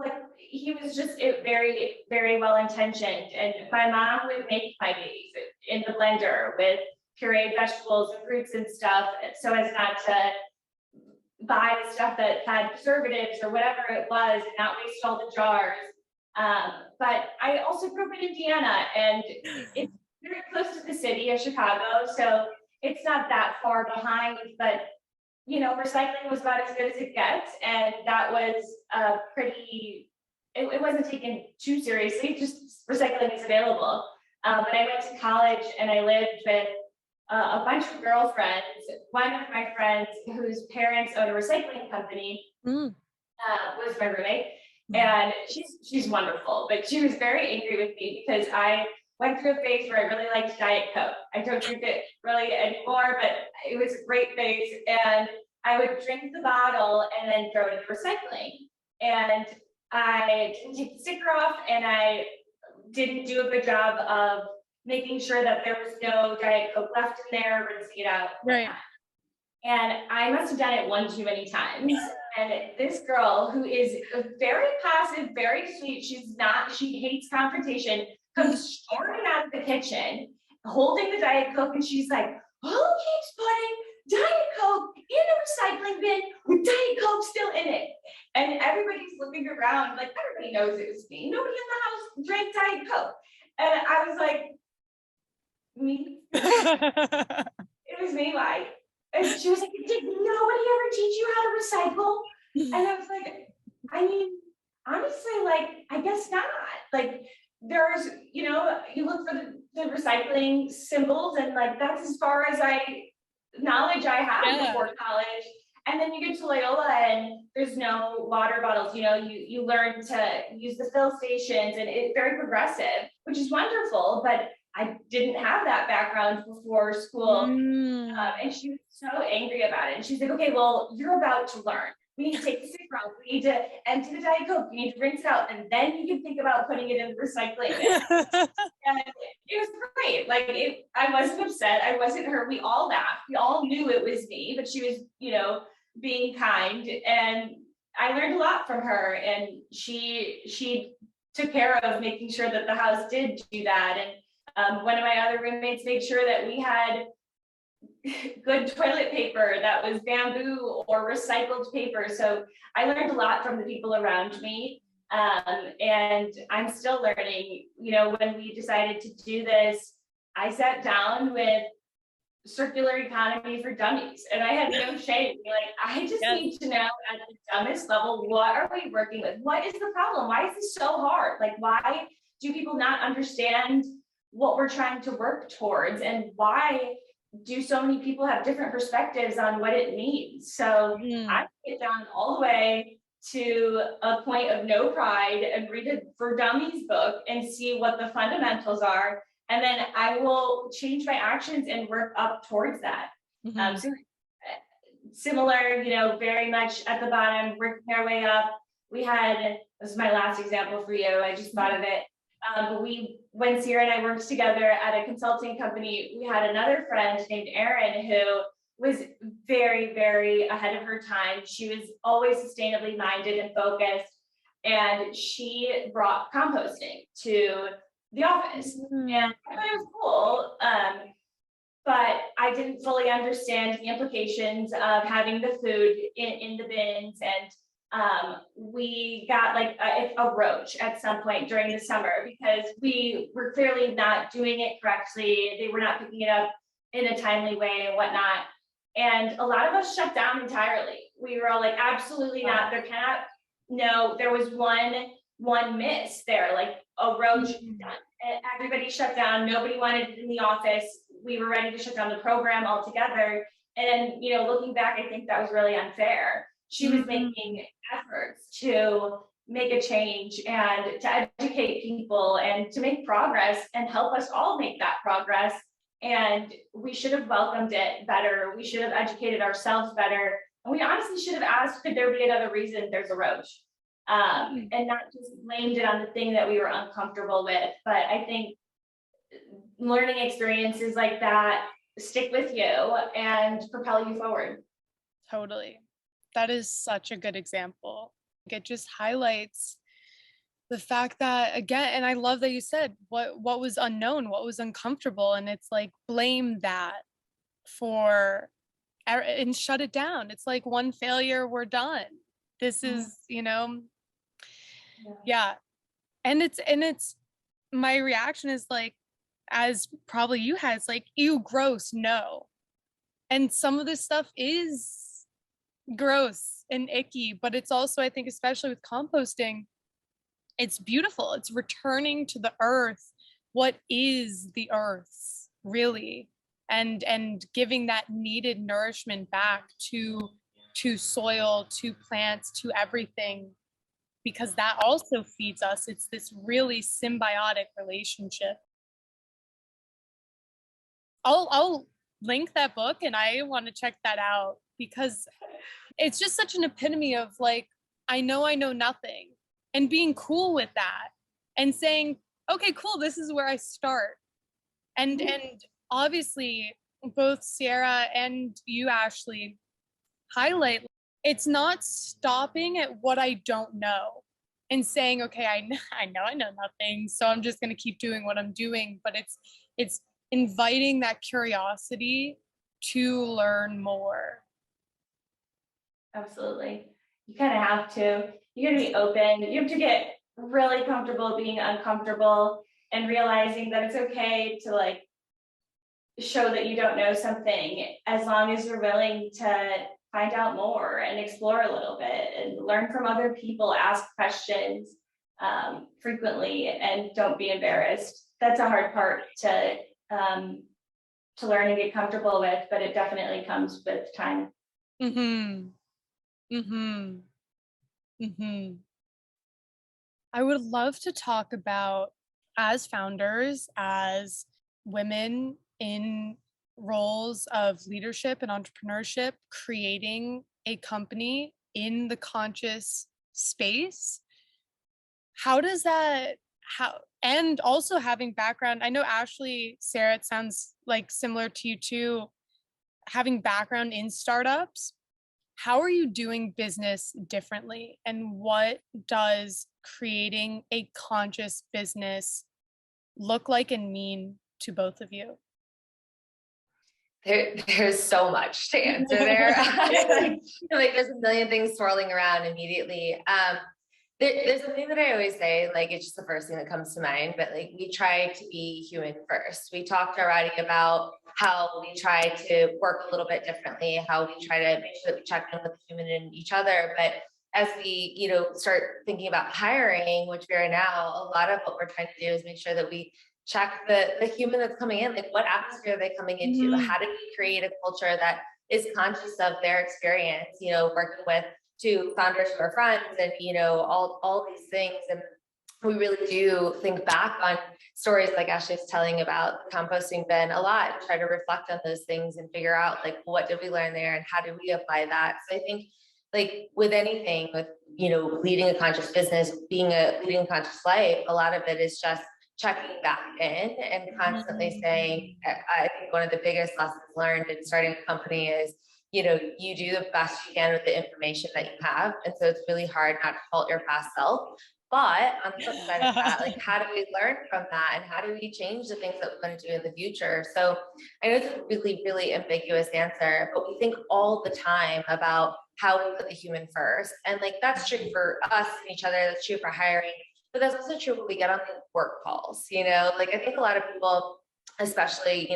like he was just very, very well intentioned. And my mom would make my babies in the blender with pureed vegetables and fruits and stuff, so as not to buy the stuff that had preservatives or whatever it was and not waste all the jars. But I also grew up in Indiana, and it's very close to the city of Chicago, so it's not that far behind, but recycling was about as good as it gets. And that was it wasn't taken too seriously, just recycling is available. When I went to college and I lived with a bunch of girlfriends, one of my friends whose parents owned a recycling company was my roommate. And she's wonderful, but she was very angry with me because I went through a phase where I really liked Diet Coke. I don't drink it really anymore, but it was a great phase. And I would drink the bottle and then throw it in the recycling. And I didn't take the sticker off, and I didn't do a good job of making sure that there was no Diet Coke left in there, rinsing it out. Right. And I must have done it one too many times. And this girl, who is very passive, very sweet, she hates confrontation, comes storming out of the kitchen, holding the Diet Coke, and she's like, who keeps putting Diet Coke in a recycling bin with Diet Coke still in it? And everybody's looking around, like, everybody knows it was me. Nobody in the house drank Diet Coke. And I was like, me? It was me, why? And she was like, did nobody ever teach you how to recycle? And I was like, I mean, honestly, like, I guess not. Like, there's, you look for the recycling symbols, and like, that's as far as knowledge I have before college. And then you get to Loyola and there's no water bottles, you learn to use the fill stations, and it's very progressive, which is wonderful, but I didn't have that background before school. And she was so angry about it. And she's like, okay, well, you're about to learn. We need to take the sticker off. We need to empty the Diet Coke. We need to rinse it out. And then you can think about putting it in the recycling bin. And it was great. Like, I wasn't upset. I wasn't her. We all laughed. We all knew it was me, but she was, being kind. And I learned a lot from her. And she took care of making sure that the house did do that. And one of my other roommates made sure that we had good toilet paper that was bamboo or recycled paper. So I learned a lot from the people around me. And I'm still learning. When we decided to do this, I sat down with circular economy for dummies, and I had no shame. Like, I just need to know at the dumbest level, what are we working with? What is the problem? Why is this so hard? Like, why do people not understand what we're trying to work towards, and why do so many people have different perspectives on what it means? So I get down all the way to a point of no pride and read a For Dummies book and see what the fundamentals are. And then I will change my actions and work up towards that. So similar, very much at the bottom, working our way up. This is my last example for you. I just thought of it. When Cierra and I worked together at a consulting company, we had another friend named Erin who was very, very ahead of her time. She was always sustainably minded and focused, and she brought composting to the office. And I thought it was cool, but I didn't fully understand the implications of having the food in the bins. And we got like a roach at some point during the summer because we were clearly not doing it correctly. They were not picking it up in a timely way and whatnot. And a lot of us shut down entirely. We were all like, absolutely not. There was one miss there, like a roach done. And everybody shut down. Nobody wanted it in the office. We were ready to shut down the program altogether. And, looking back, I think that was really unfair. She was making efforts to make a change and to educate people and to make progress and help us all make that progress. And we should have welcomed it better. We should have educated ourselves better. And we honestly should have asked, could there be another reason there's a roach? And not just blamed it on the thing that we were uncomfortable with. But I think learning experiences like that stick with you and propel you forward. Totally. That is such a good example. It just highlights the fact that, again, and I love that you said what was unknown, what was uncomfortable, and it's like blame that for and shut it down. It's like one failure, we're done. This is, yeah. And it's my reaction is like, as probably you had, it's like, ew, gross, no. And some of this stuff is gross and icky, but it's also, I think, especially with composting, it's beautiful. It's returning to the earth. What is the earth's really? And giving that needed nourishment back to soil, to plants, to everything, because that also feeds us. It's this really symbiotic relationship. I'll link that book, and I want to check that out, because it's just such an epitome of like, I know nothing, and being cool with that and saying, okay, cool, this is where I start. And obviously both Cierra and you, Ashley, highlight it's not stopping at what I don't know and saying, okay, I know nothing, so I'm just going to keep doing what I'm doing. But it's inviting that curiosity to learn more. Absolutely. You kind of have to. You got to be open. You have to get really comfortable being uncomfortable and realizing that it's okay to like show that you don't know something, as long as you're willing to find out more and explore a little bit and learn from other people, ask questions frequently, and don't be embarrassed. That's a hard part to learn and get comfortable with, but it definitely comes with time. I would love to talk about, as founders, as women in roles of leadership and entrepreneurship, creating a company in the conscious space. And also having background, I know Ashley, Cierra, it sounds like similar to you too, having background in startups. How are you doing business differently? And what does creating a conscious business look like and mean to both of you? There's so much to answer there. Like there's a million things swirling around immediately. There's a thing that I always say, like, it's just the first thing that comes to mind, but like, we try to be human first. We talked already about how we try to work a little bit differently, how we try to make sure that we check in with the human in each other. But as we, start thinking about hiring, which we are now, a lot of what we're trying to do is make sure that we check the human that's coming in, like what atmosphere are they coming into? How do we create a culture that is conscious of their experience, working with two founders who are friends and, all these things. And we really do think back on stories like Ashley's telling about the composting bin a lot, and try to reflect on those things and figure out like, what did we learn there and how do we apply that? So I think like with anything, with, leading a conscious business, leading a conscious life, a lot of it is just checking back in and constantly saying, I think one of the biggest lessons learned in starting a company is, you do the best you can with the information that you have. And so it's really hard not to fault your past self. But on the flip side of that, like, how do we learn from that? And how do we change the things that we're going to do in the future? So I know it's a really, really ambiguous answer, but we think all the time about how we put the human first. And like, that's true for us and each other. That's true for hiring. But that's also true when we get on the work calls, like I think a lot of people, especially,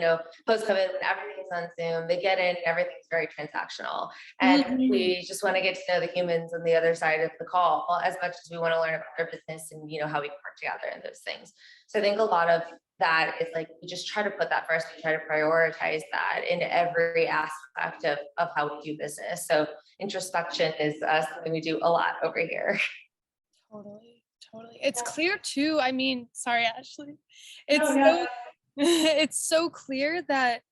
post-COVID, when everything's on Zoom, they get in and everything's very transactional. And we just want to get to know the humans on the other side of the call as much as we want to learn about their business and, how we work together and those things. So I think a lot of that is like, we just try to put that first. We try to prioritize that in every aspect of how we do business. So introspection is something we do a lot over here. Totally. It's clear too. I mean, sorry, Ashley. It's so clear that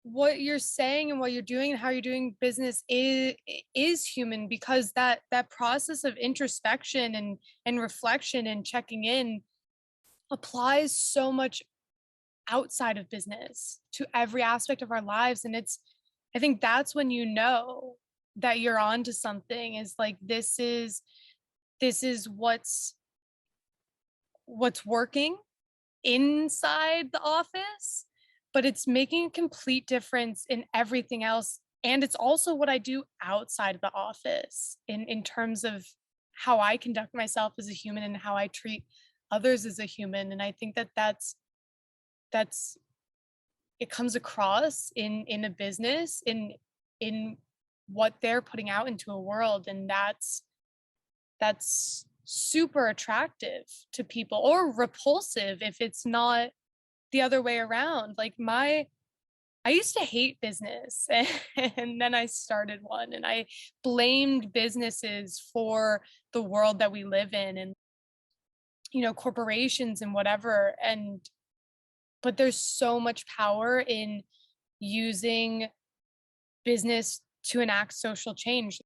what you're saying and what you're doing and how you're doing business is human, because that process of introspection and reflection and checking in applies so much outside of business to every aspect of our lives. And I think that's when you know that you're onto something, is like, this is what's working inside the office, but it's making a complete difference in everything else. And it's also what I do outside of the office in terms of how I conduct myself as a human and how I treat others as a human. And I think that's it comes across in a business, in what they're putting out into a world. And that's super attractive to people, or repulsive if it's not the other way around. Like, I used to hate business and then I started one, and I blamed businesses for the world that we live in, and corporations and whatever. But there's so much power in using business to enact social change.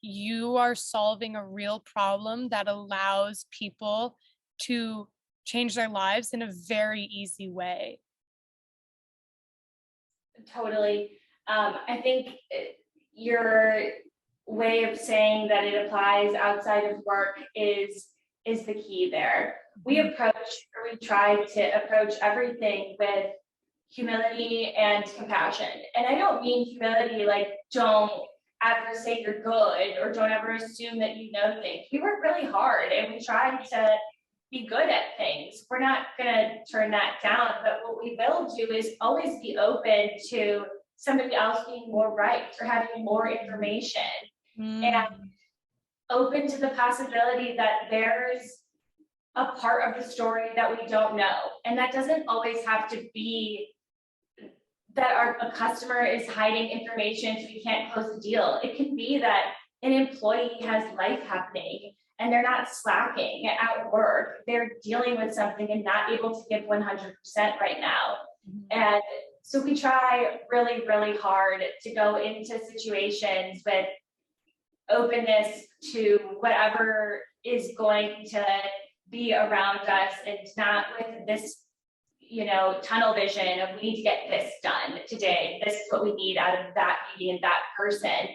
You are solving a real problem that allows people to change their lives in a very easy way. Totally. I think your way of saying that it applies outside of work is the key there. We try to approach everything with humility and compassion. And I don't mean humility like don't ever say you're good or don't ever assume that you know things. We work really hard and we try to be good at things. We're not going to turn that down, but what we will do is always be open to somebody else being more right or having more information, and open to the possibility that there's a part of the story that we don't know. And that doesn't always have to be that a customer is hiding information so we can't close the deal. It can be that an employee has life happening and they're not slacking at work. They're dealing with something and not able to give 100% right now. And so we try really, really hard to go into situations with openness to whatever is going to be around us, and not with this tunnel vision of we need to get this done today. This is what we need out of that meeting and that person.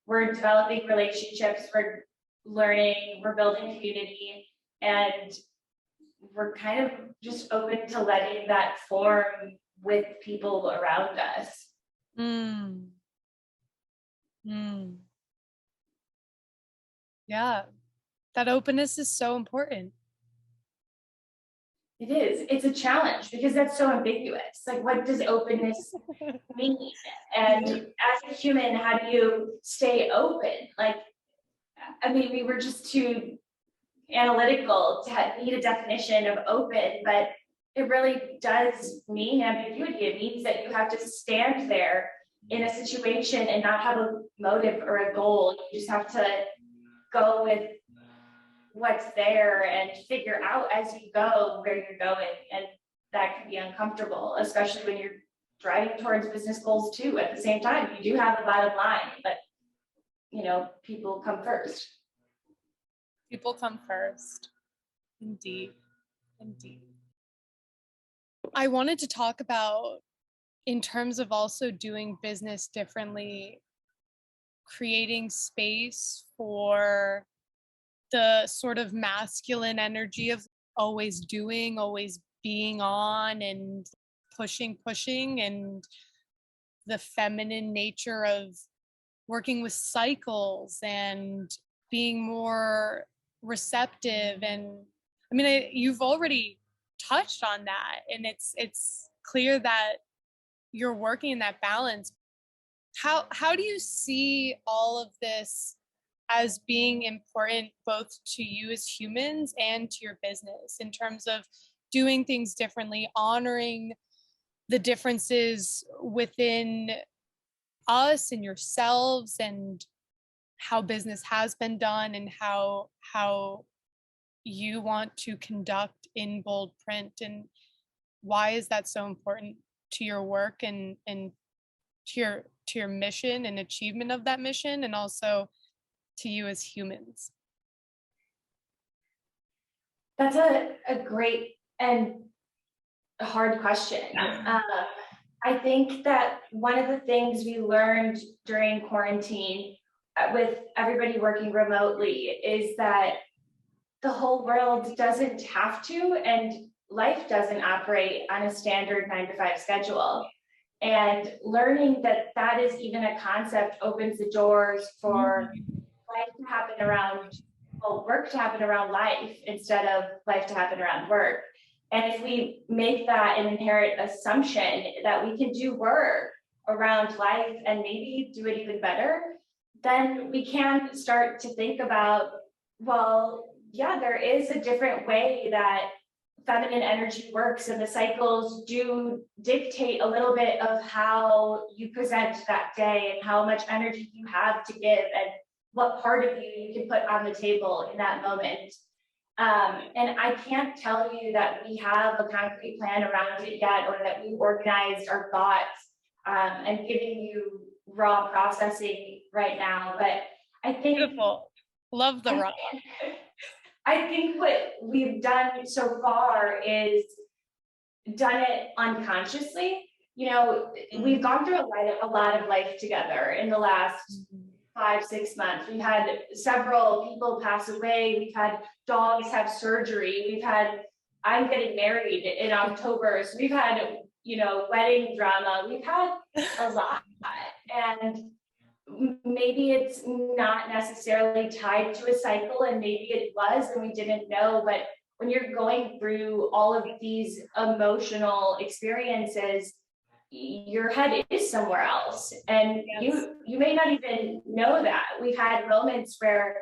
We're developing relationships, we're learning, we're building community, and we're kind of just open to letting that form with people around us. Yeah, that openness is so important. It is. It's a challenge because that's so ambiguous. Like, what does openness mean? And as a human, how do you stay open? Like, I mean, we were just too analytical to need a definition of open, but it really does mean ambiguity. It means that you have to stand there in a situation and not have a motive or a goal. You just have to go with what's there and figure out as you go where you're going. And that can be uncomfortable, especially when you're driving towards business goals too. At the same time, you do have a bottom line, but people come first. People come first. Indeed. I wanted to talk about, in terms of also doing business differently, creating space for the sort of masculine energy of always doing, always being on and pushing, and the feminine nature of working with cycles and being more receptive. And I mean, you've already touched on that, and it's clear that you're working in that balance. How do you see all of this as being important both to you as humans and to your business, in terms of doing things differently, honoring the differences within us and yourselves, and how business has been done, and how you want to conduct in bold print? And why is that so important to your work and to your mission and achievement of that mission, and also to you as humans? That's a great and hard question. I think that one of the things we learned during quarantine with everybody working remotely is that the whole world doesn't have to, and life doesn't operate on a standard 9 to 5 schedule. And learning that that is even a concept opens the doors for life to happen around, well, work to happen around life instead of life to happen around work. And if we make that an inherent assumption that we can do work around life and maybe do it even better, then we can start to think about, well, yeah, there is a different way that feminine energy works, and the cycles do dictate a little bit of how you present that day and how much energy you have to give and what part of you can put on the table in that moment. And I can't tell you that we have a concrete plan around it yet, or that we've organized our thoughts and giving you raw processing right now. But I think Beautiful. Love the raw. I think what we've done so far is done it unconsciously. You know, we've gone through a lot of life together in the last 5-6 months. We've had several people pass away. We've had dogs have surgery. I'm getting married in October. So we've had, you know, wedding drama. We've had a lot. And maybe it's not necessarily tied to a cycle, and maybe it was and we didn't know. But when you're going through all of these emotional experiences, your head is somewhere else, and Yes. you may not even know that. We've had moments where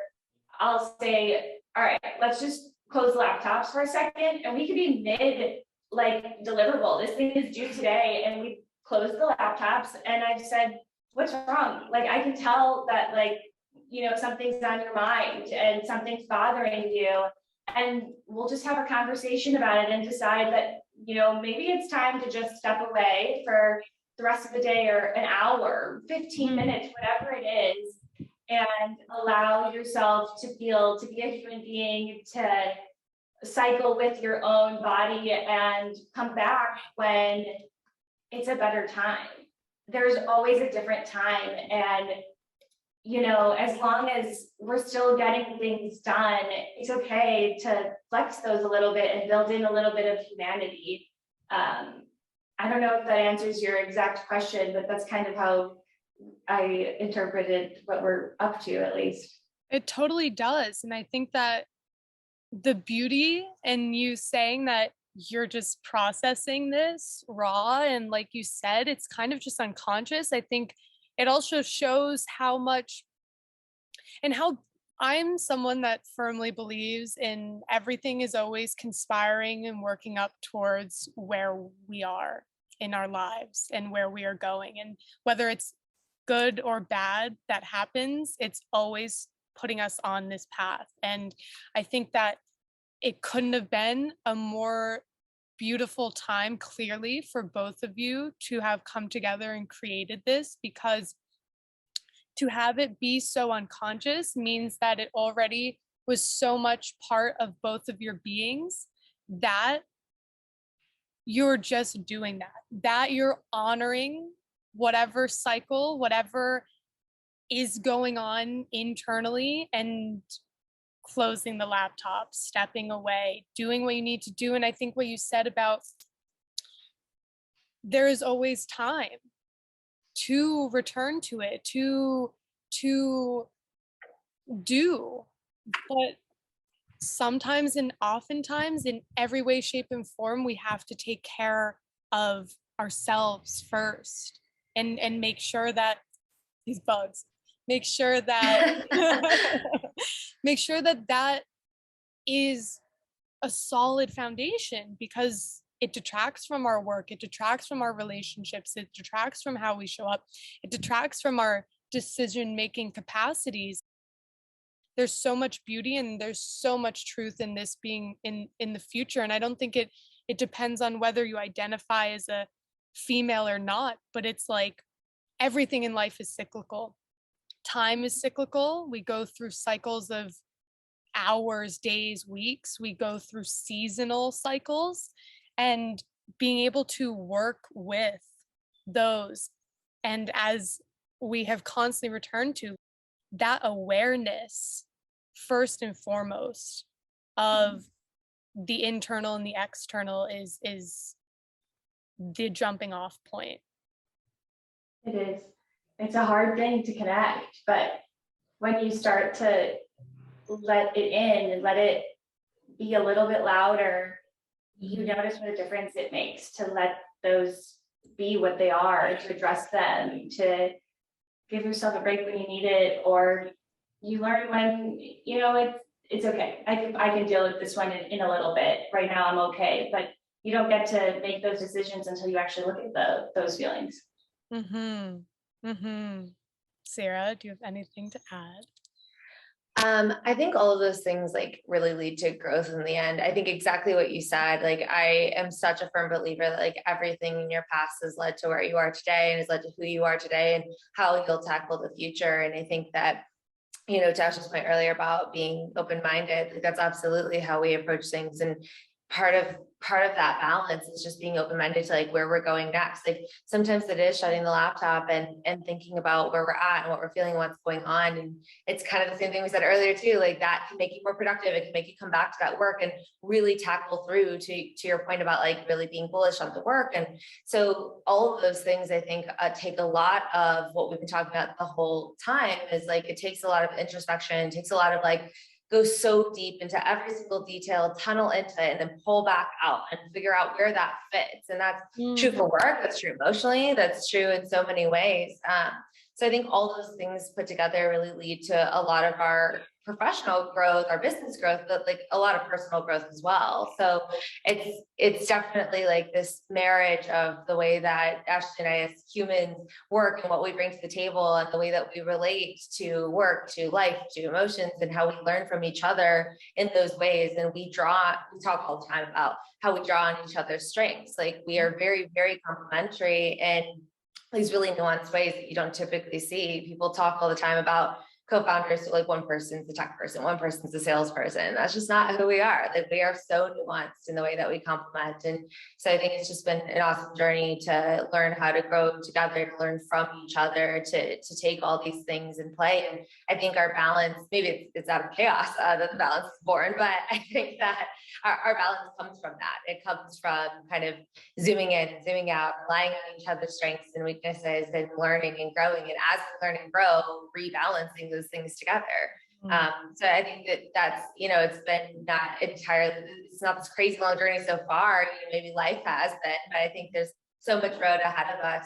I'll say, all right, let's just close the laptops for a second, and we could be mid like deliverable. This thing is due today, and we closed the laptops, and I've said, what's wrong? Like, I can tell that, like, you know, something's on your mind and something's bothering you, and we'll just have a conversation about it and decide that, you know, maybe it's time to just step away for the rest of the day, or an hour, 15 minutes, whatever it is, and allow yourself to feel, to be a human being, to cycle with your own body, and come back when it's a better time. There's always a different time. And, you know, as long as we're still getting things done, it's okay to flex those a little bit and build in a little bit of humanity. I don't know if that answers your exact question, but that's kind of how I interpreted what we're up to, at least. It totally does. And I think that the beauty in you saying that you're just processing this raw, and like you said, it's kind of just unconscious. I think it also shows how much, and how I'm someone that firmly believes in everything is always conspiring and working up towards where we are in our lives and where we are going. And whether it's good or bad that happens, it's always putting us on this path. And I think that it couldn't have been a more beautiful time, clearly, for both of you to have come together and created this, because to have it be so unconscious means that it already was so much part of both of your beings, that you're just doing that you're honoring whatever cycle, whatever is going on internally, and closing the laptop, stepping away, doing what you need to do. And I think what you said about there is always time to return to it, to do, but sometimes and oftentimes in every way, shape, and form, we have to take care of ourselves first, and make sure that these bugs, make sure that make sure that that is a solid foundation, because it detracts from our work, it detracts from our relationships, it detracts from how we show up, it detracts from our decision-making capacities. There's so much beauty and there's so much truth in this being in the future. And I don't think it it depends on whether you identify as a female or not, but it's like everything in life is cyclical. Time is cyclical. We go through cycles of hours, days, weeks. We go through seasonal cycles, and being able to work with those. And as we have constantly returned to, that awareness, first and foremost, of the internal and the external is the jumping off point. It is. It's a hard thing to connect, but when you start to let it in and let it be a little bit louder, you notice what a difference it makes to let those be what they are, to address them, to give yourself a break when you need it, or you learn when, it's okay. I can deal with this one in a little bit. Right now I'm okay, but you don't get to make those decisions until you actually look at those feelings. Cierra, do you have anything to add? I think all of those things like really lead to growth in the end. I think exactly what you said. Like, I am such a firm believer that like everything in your past has led to where you are today and has led to who you are today and how you'll tackle the future. And I think that, to Ash's point earlier about being open-minded, like that's absolutely how we approach things. And part of that balance is just being open-minded to like where we're going next. Like sometimes it is shutting the laptop and thinking about where we're at and what we're feeling, what's going on. And it's kind of the same thing we said earlier too, like that can make you more productive. It can make you come back to that work and really tackle through to your point about like really being bullish on the work. And so all of those things, I think, take a lot of what we've been talking about the whole time is like, it takes a lot of introspection, it takes a lot of like, go so deep into every single detail, tunnel into it, and then pull back out and figure out where that fits. And that's true for work, that's true emotionally, that's true in so many ways. So I think all those things put together really lead to a lot of our professional growth, our business growth, but like a lot of personal growth as well. So it's definitely like this marriage of the way that Ashley and I as humans work and what we bring to the table and the way that we relate to work, to life, to emotions, and how we learn from each other in those ways. And we talk all the time about how we draw on each other's strengths. Like we are very, very complementary in these really nuanced ways that you don't typically see. People talk all the time about co-founders, so like one person's the tech person, one person's the salesperson. That's just not who we are. Like we are so nuanced in the way that we complement. And so I think it's just been an awesome journey to learn how to grow together, to learn from each other, to take all these things in play. And I think our balance, maybe it's out of chaos that the balance is born, but I think that our balance comes from that. It comes from kind of zooming in, zooming out, relying on each other's strengths and weaknesses and learning and growing. And as we learn and grow, rebalancing those things together. So I think that's, it's been not entirely, it's not this crazy long journey so far, maybe life has been, but I think there's so much road ahead of us.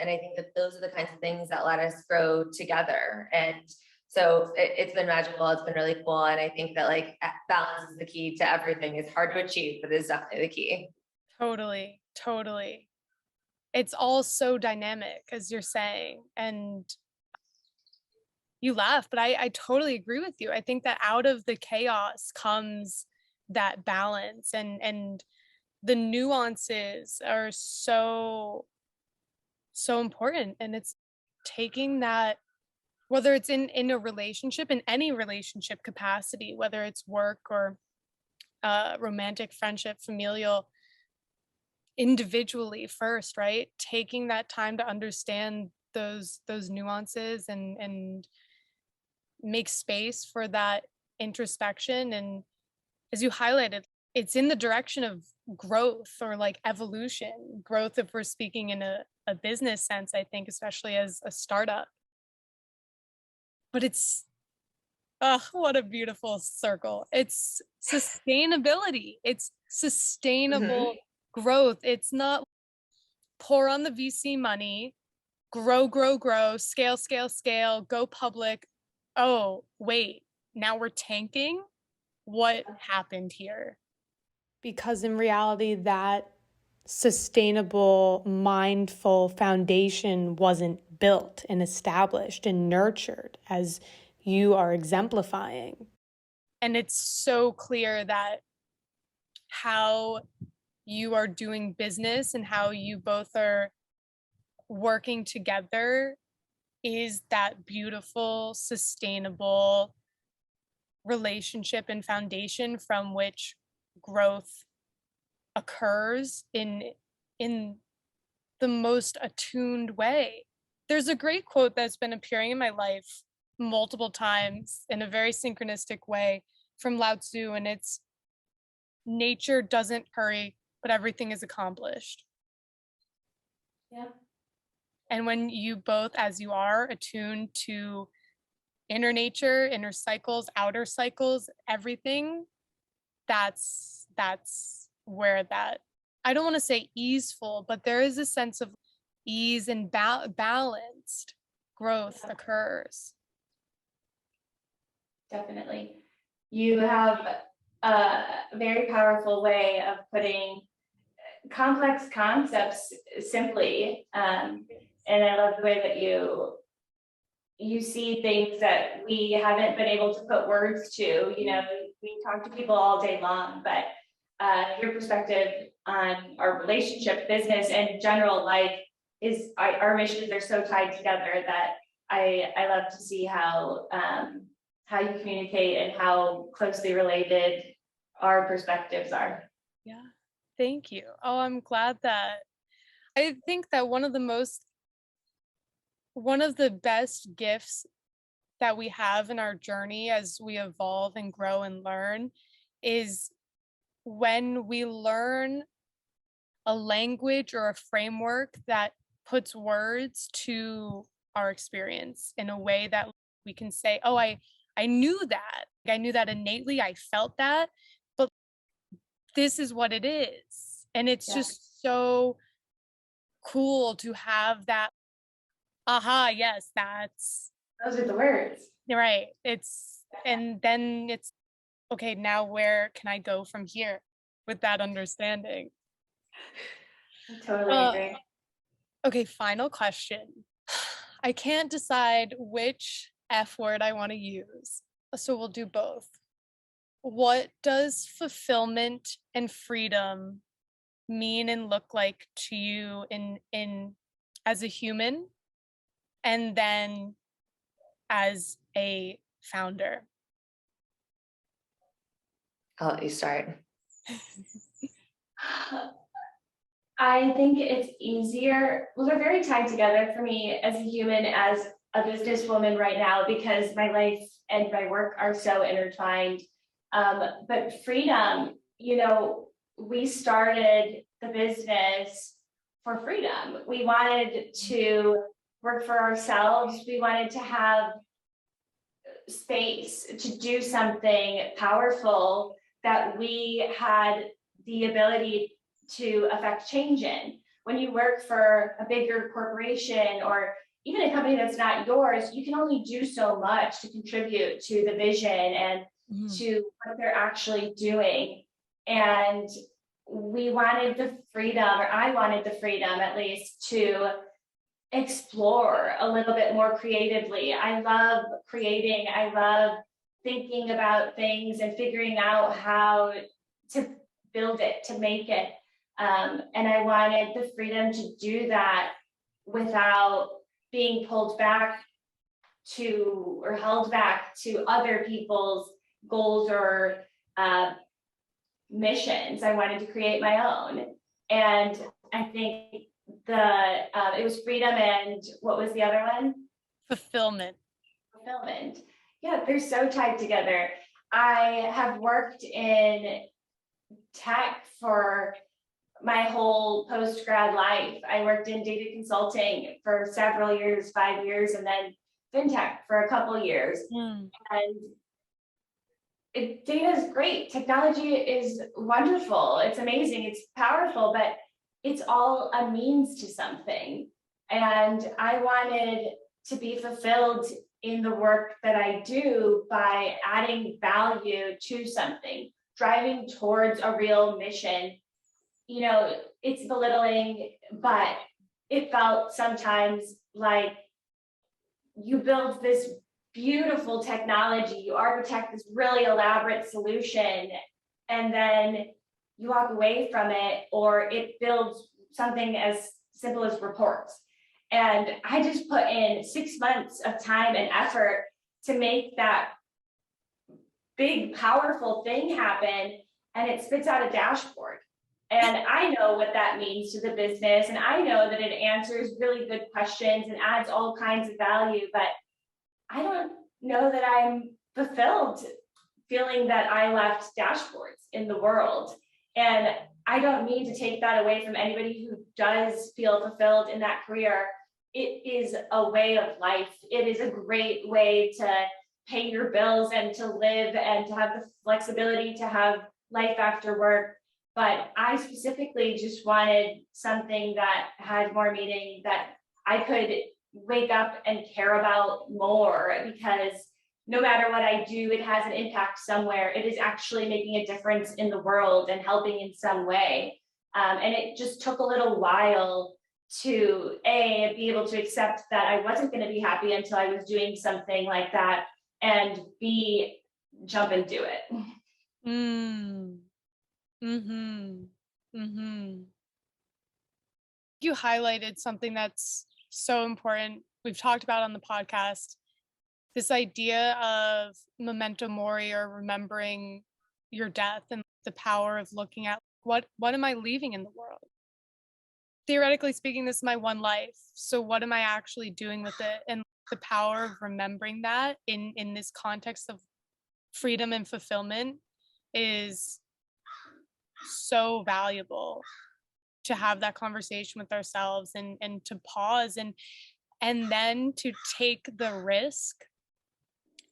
And I think that those are the kinds of things that let us grow together. And so it's been magical. It's been really cool. And I think that like balance is the key to everything. It's hard to achieve, but it's definitely the key. Totally. It's all so dynamic, as you're saying. And you laugh, but I totally agree with you. I think that out of the chaos comes that balance, and the nuances are so important. And it's taking that, whether it's in a relationship, in any relationship capacity, whether it's work or romantic, friendship, familial, individually first, right? Taking that time to understand those nuances and make space for that introspection. And as you highlighted, it's in the direction of growth or like evolution, growth if we're speaking in a business sense, I think, especially as a startup. But it's, what a beautiful circle. It's sustainability. It's sustainable growth. It's not pour on the VC money, grow, scale, go public. Oh, wait, now we're tanking? What happened here? Because in reality, that sustainable, mindful foundation wasn't built and established and nurtured as you are exemplifying. And it's so clear that how you are doing business and how you both are working together is that beautiful, sustainable relationship and foundation from which growth occurs in the most attuned way. There's a great quote that's been appearing in my life multiple times in a very synchronistic way from Lao Tzu, and it's, nature doesn't hurry, but everything is accomplished. Yeah. And when you both, as you are, attuned to inner nature, inner cycles, outer cycles, everything, that's where that, I don't want to say easeful, but there is a sense of ease and balanced growth occurs. Definitely. You have a very powerful way of putting complex concepts simply. And I love the way that you see things that we haven't been able to put words to. You know, we talk to people all day long, but your perspective on our relationship, business, and general life is our missions are so tied together that I love to see how you communicate and how closely related our perspectives are. Yeah, thank you. Oh, I'm glad that, I think that one of the best gifts that we have in our journey as we evolve and grow and learn is when we learn a language or a framework that puts words to our experience in a way that we can say, oh, I knew that. I knew that innately. I felt that, but this is what it is. And it's just so cool to have that, aha, yes, Those are the words. right. And then it's, okay, now where can I go from here with that understanding? I totally agree. Okay, final question. I can't decide which F word I want to use, so we'll do both. What does fulfillment and freedom mean and look like to you in as a human, and then as a founder? I'll let you start. I think it's easier. Well, they're very tied together for me as a human, as a businesswoman right now, because my life and my work are so intertwined. But freedom, you know, we started the business for freedom. We wanted to work for ourselves. We wanted to have space to do something powerful that we had the ability to affect change in. When you work for a bigger corporation or even a company that's not yours, you can only do so much to contribute to the vision and to what they're actually doing. And we wanted the freedom, or I wanted the freedom at least, to explore a little bit more creatively. I love creating. I love thinking about things and figuring out how to build it, to make it. And I wanted the freedom to do that without being pulled back to or held back to other people's goals or missions. I wanted to create my own. And I think it was freedom, and what was the other one? Fulfillment. Yeah, they're so tied together. I have worked in tech for my whole post-grad life. I worked in data consulting for several years, 5 years, and then fintech for a couple years. And data is great. Technology is wonderful. It's amazing. It's powerful, but it's all a means to something. And I wanted to be fulfilled in the work that I do by adding value to something, driving towards a real mission. You know, it's belittling, but it felt sometimes like you build this beautiful technology, you architect this really elaborate solution, and then you walk away from it, or it builds something as simple as reports. And I just put in 6 months of time and effort to make that big, powerful thing happen, and it spits out a dashboard. And I know what that means to the business, and I know that it answers really good questions and adds all kinds of value, but I don't know that I'm fulfilled feeling that I left dashboards in the world. And I don't mean to take that away from anybody who does feel fulfilled in that career. It is a way of life. It is a great way to pay your bills and to live and to have the flexibility to have life after work. But I specifically just wanted something that had more meaning, that I could wake up and care about more, because no matter what I do, it has an impact somewhere. It is actually making a difference in the world and helping in some way. And it just took a little while to be able to accept that I wasn't going to be happy until I was doing something like that, and B, jump and do it. You highlighted something that's so important. We've talked about on the podcast, this idea of memento mori, or remembering your death, and the power of looking at what am I leaving in the world? Theoretically speaking, this is my one life. So what am I actually doing with it? And the power of remembering that in this context of freedom and fulfillment is so valuable, to have that conversation with ourselves, and to pause and then to take the risk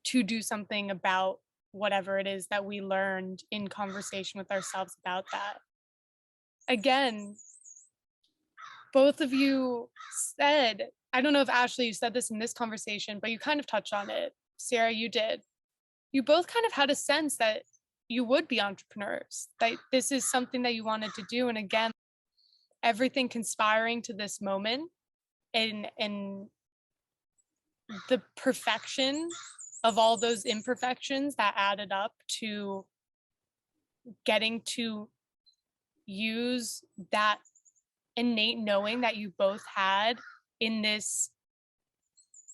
to do something about whatever it is that we learned in conversation with ourselves about that. Again, both of you said, I don't know if Ashley, you said this in this conversation, but you kind of touched on it. Cierra, you did. You both kind of had a sense that you would be entrepreneurs, that this is something that you wanted to do. And again, everything conspiring to this moment, and the perfection of all those imperfections that added up to getting to use that innate knowing that you both had in this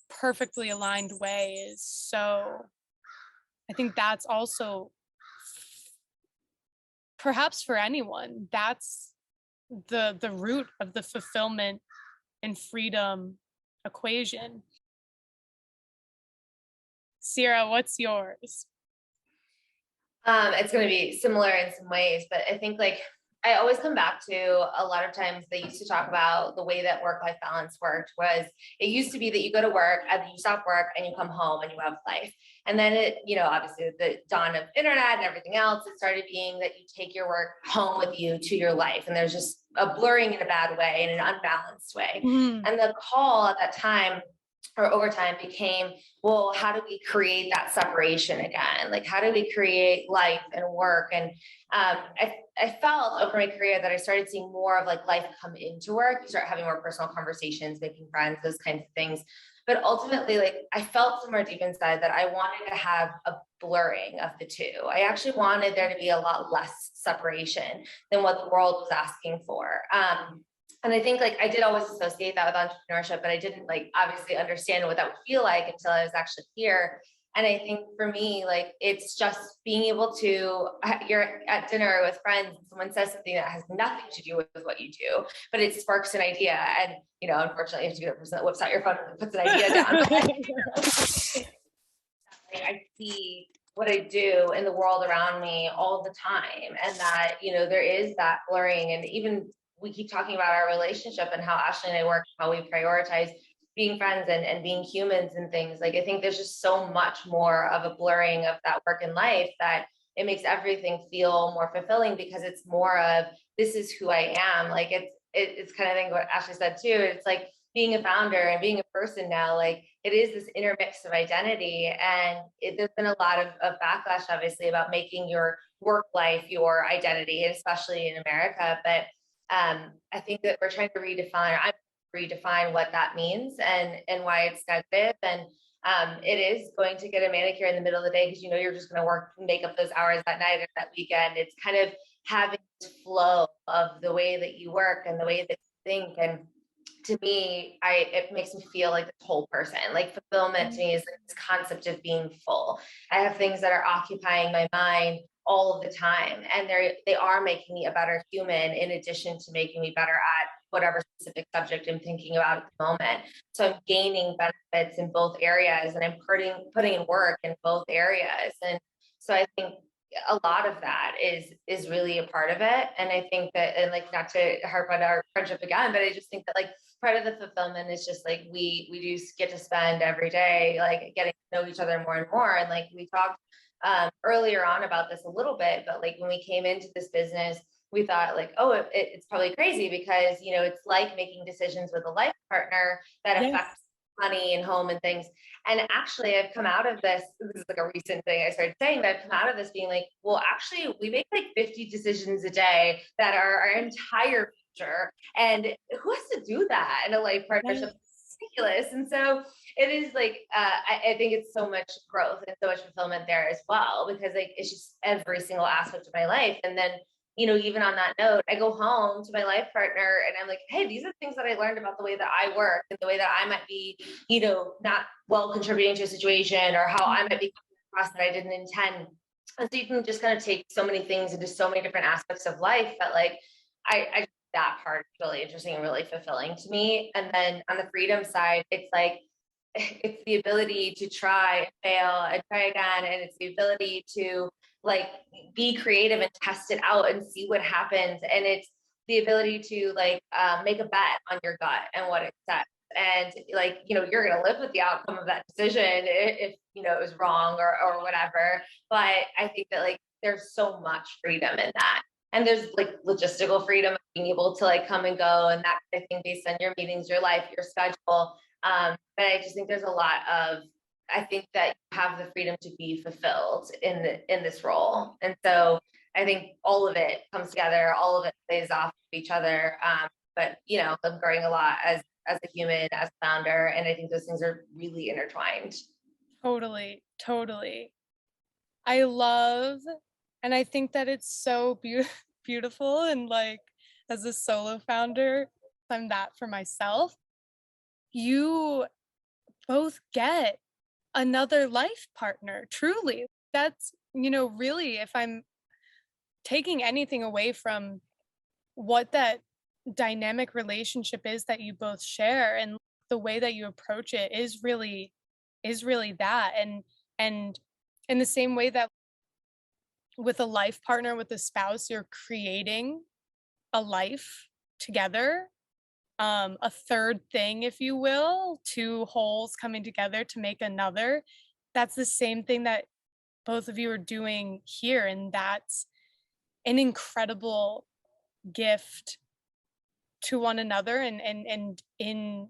perfectly aligned way is so, I think that's also, perhaps for anyone, that's the root of the fulfillment and freedom equation. Cierra, what's yours? It's going to be similar in some ways, but I think like I always come back to a lot of times they used to talk about the way that work-life balance worked was it used to be that you go to work and then you stop work and you come home and you have life. And then it, obviously with the dawn of internet and everything else, it started being that you take your work home with you to your life. And there's just a blurring in a bad way, in an unbalanced way. And the call at that time or over time became, well, how do we create that separation again? Like, how do we create life and work? And I felt over my career that I started seeing more of like life come into work. You start having more personal conversations, making friends, those kinds of things. But ultimately, like I felt somewhere deep inside that I wanted to have a blurring of the two. I actually wanted there to be a lot less separation than what the world was asking for. And I think like I did always associate that with entrepreneurship, but I didn't like obviously understand what that would feel like until I was actually here. And I think for me, like, it's just being able to, you're at dinner with friends and someone says something that has nothing to do with what you do, but it sparks an idea. And, unfortunately you have to be the person that whips out your phone and puts an idea down. I see what I do in the world around me all the time. And that, there is that blurring. And even we keep talking about our relationship and how Ashley and I work, how we prioritize being friends and being humans and things. Like, I think there's just so much more of a blurring of that work and life that it makes everything feel more fulfilling because it's more of, this is who I am. Like it's kind of thing what Ashley said too. It's like being a founder and being a person now, like it is this intermix of identity. And there's been a lot of backlash, obviously, about making your work life your identity, especially in America. But I think that we're trying to redefine what that means and why it's negative. And it is going to get a manicure in the middle of the day because you're just going to make up those hours that night or that weekend. It's kind of having this flow of the way that you work and the way that you think. And to me, it makes me feel like this whole person. Like fulfillment to me is like this concept of being full. I have things that are occupying my mind all of the time, and they are making me a better human in addition to making me better at whatever specific subject I'm thinking about at the moment. So I'm gaining benefits in both areas, and I'm putting in work in both areas. And so I think a lot of that is really a part of it. And I think that, and like, not to harp on our friendship again, but I just think that like part of the fulfillment is just like we do get to spend every day like getting to know each other more and more. And like we talked earlier on about this a little bit, but like when we came into this business, we thought like, oh, it's probably crazy because, you know, it's like making decisions with a life partner that Yes. affects money and home and things. And actually I've come out of this is like a recent thing I started saying, but I've come out of this being like, well, actually we make like 50 decisions a day that are our entire future. And who has to do that in a life partnership? Yes. It's ridiculous. And so it is like, I think it's so much growth and so much fulfillment there as well, because like, it's just every single aspect of my life. And then, you know, even on that note, I go home to my life partner and I'm like, hey, these are things that I learned about the way that I work and the way that I might be, you know, not well contributing to a situation, or how I might be coming across that I didn't intend. And so you can just kind of take so many things into so many different aspects of life that like, I that part is really interesting and really fulfilling to me. And then on the freedom side, it's like, it's the ability to try and fail and try again. And it's the ability to like be creative and test it out and see what happens. And it's the ability to like make a bet on your gut and what it says. And like, you know, you're going to live with the outcome of that decision if you know, it was wrong or whatever. But I think that like, there's so much freedom in that. And there's like logistical freedom of being able to like come and go and that kind of thing based on your meetings, your life, your schedule. But I just think there's a lot of, I think that you have the freedom to be fulfilled in this role. And so I think all of it comes together, all of it plays off of each other. But you know, I'm growing a lot as a human, as a founder. And I think those things are really intertwined. Totally, totally. I love, and I think that it's so beautiful. And like, as a solo founder, I'm that for myself. You both get another life partner, truly. That's, you know, really, if I'm taking anything away from what that dynamic relationship is that you both share, and the way that you approach it is really that. And in the same way that with a life partner, with a spouse, you're creating a life together, a third thing, if you will, two wholes coming together to make another. That's the same thing that both of you are doing here. And that's an incredible gift to one another, and in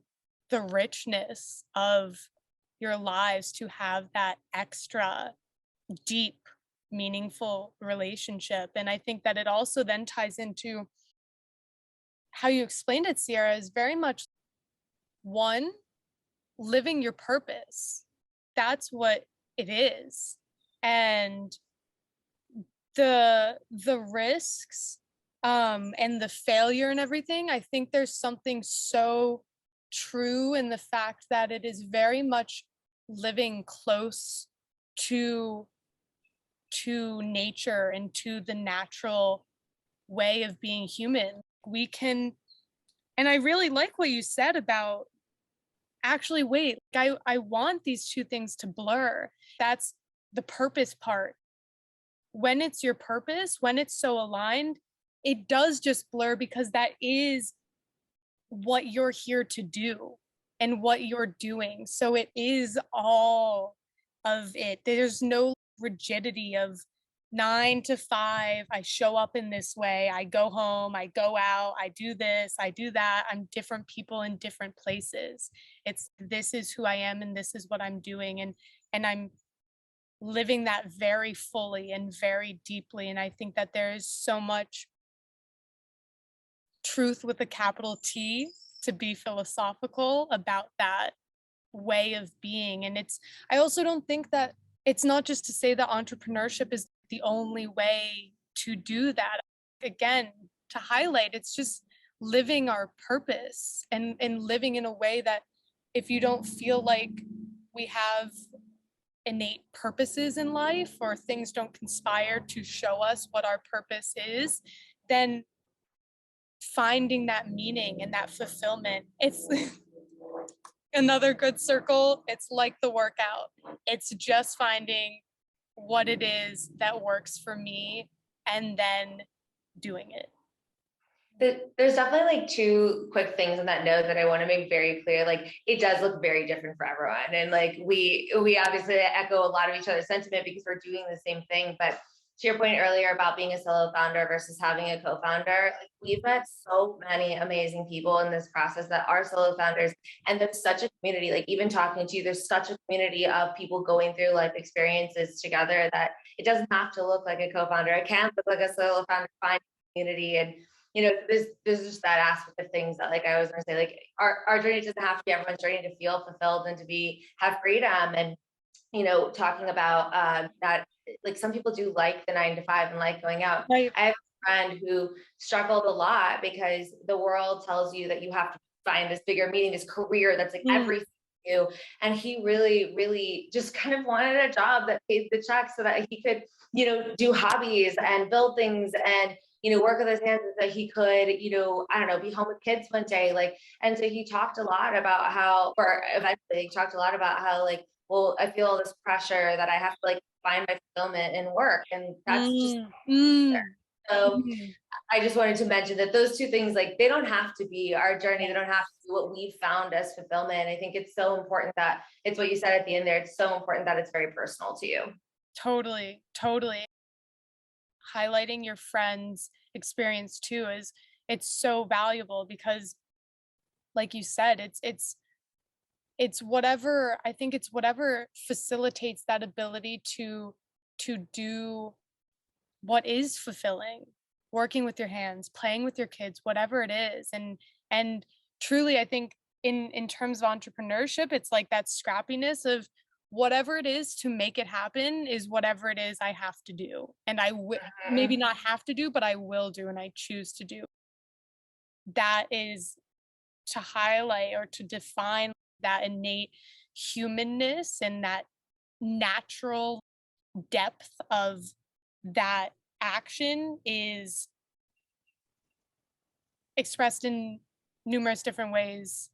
the richness of your lives, to have that extra deep, meaningful relationship. And I think that it also then ties into how you explained it, Cierra, is very much one, living your purpose. That's what it is. And the risks and the failure and everything, I think there's something so true in the fact that it is very much living close to nature and to the natural way of being human. We can, and I really like what you said about actually, wait, I want these two things to blur. That's the purpose part. When it's your purpose, when it's so aligned, it does just blur, because that is what you're here to do and what you're doing. So it is all of it. There's no rigidity of 9 to 5. I show up in this way. I go home. I go out. I do this. I do that. I'm different people in different places. It's, this is who I am and this is what I'm doing. And I'm living that very fully and very deeply. And I think that there is so much truth with a capital T, to be philosophical about that way of being. And it's, I also don't think that it's not just to say that entrepreneurship is the only way to do that. again, to highlight, it's just living our purpose and living in a way that if you don't feel like we have innate purposes in life, or things don't conspire to show us what our purpose is, then finding that meaning and that fulfillment, it's another good circle. It's like the workout. It's just finding what it is that works for me and then doing it. There's definitely like two quick things on that note that I want to make very clear. Like, it does look very different for everyone. And like, we obviously echo a lot of each other's sentiment because we're doing the same thing. But to your point earlier about being a solo founder versus having a co-founder, like, we've met so many amazing people in this process that are solo founders. And there's such a community, like even talking to you, there's such a community of people going through life experiences together that it doesn't have to look like a co-founder. It can look like a solo founder, find community. And there's just that aspect of things that, like I was gonna say, like our journey doesn't have to be everyone's journey to feel fulfilled and to have freedom. And talking about that, like some people do like the 9 to 5 and like going out. Right. I have a friend who struggled a lot because the world tells you that you have to find this bigger meaning, this career that's like everything to you. And he really, really just kind of wanted a job that paid the check so that he could, do hobbies and build things and work with his hands so that he could, I don't know, be home with kids one day. Like, and so he talked a lot about how, or eventually he talked a lot about how, like, well, I feel this pressure that I have to like find my fulfillment in work. And that's just so I just wanted to mention that those two things, like, they don't have to be our journey. They don't have to be what we found as fulfillment. I think it's so important that it's what you said at the end there. It's so important that it's very personal to you. Totally. Highlighting your friend's experience too it's so valuable because, like you said, it's whatever, I think it's whatever facilitates that ability to do what is fulfilling, working with your hands, playing with your kids, whatever it is. And truly, I think in terms of entrepreneurship, it's like that scrappiness of whatever it is to make it happen is whatever it is I have to do. And I maybe not have to do, but I will do, and I choose to do. That is to highlight or to define that innate humanness and that natural depth of that action is expressed in numerous different ways,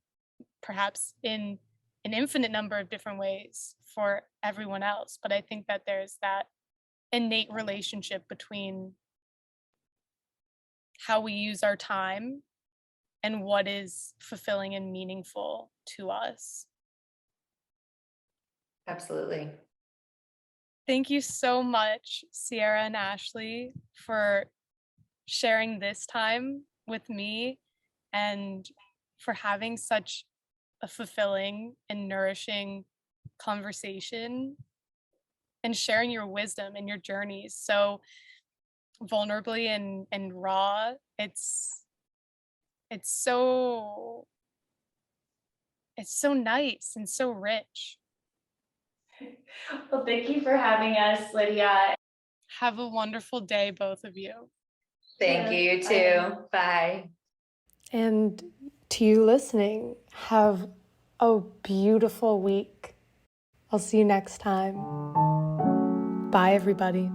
perhaps in an infinite number of different ways for everyone else. But I think that there's that innate relationship between how we use our time and what is fulfilling and meaningful to us. Absolutely. Thank you so much, Cierra and Ashley, for sharing this time with me and for having such a fulfilling and nourishing conversation and sharing your wisdom and your journeys so vulnerably and raw. It's so nice and so rich. Well, thank you for having us, Lydia. Have a wonderful day, both of you. Thank you, you too. Bye. And to you listening, have a beautiful week. I'll see you next time. Bye, everybody.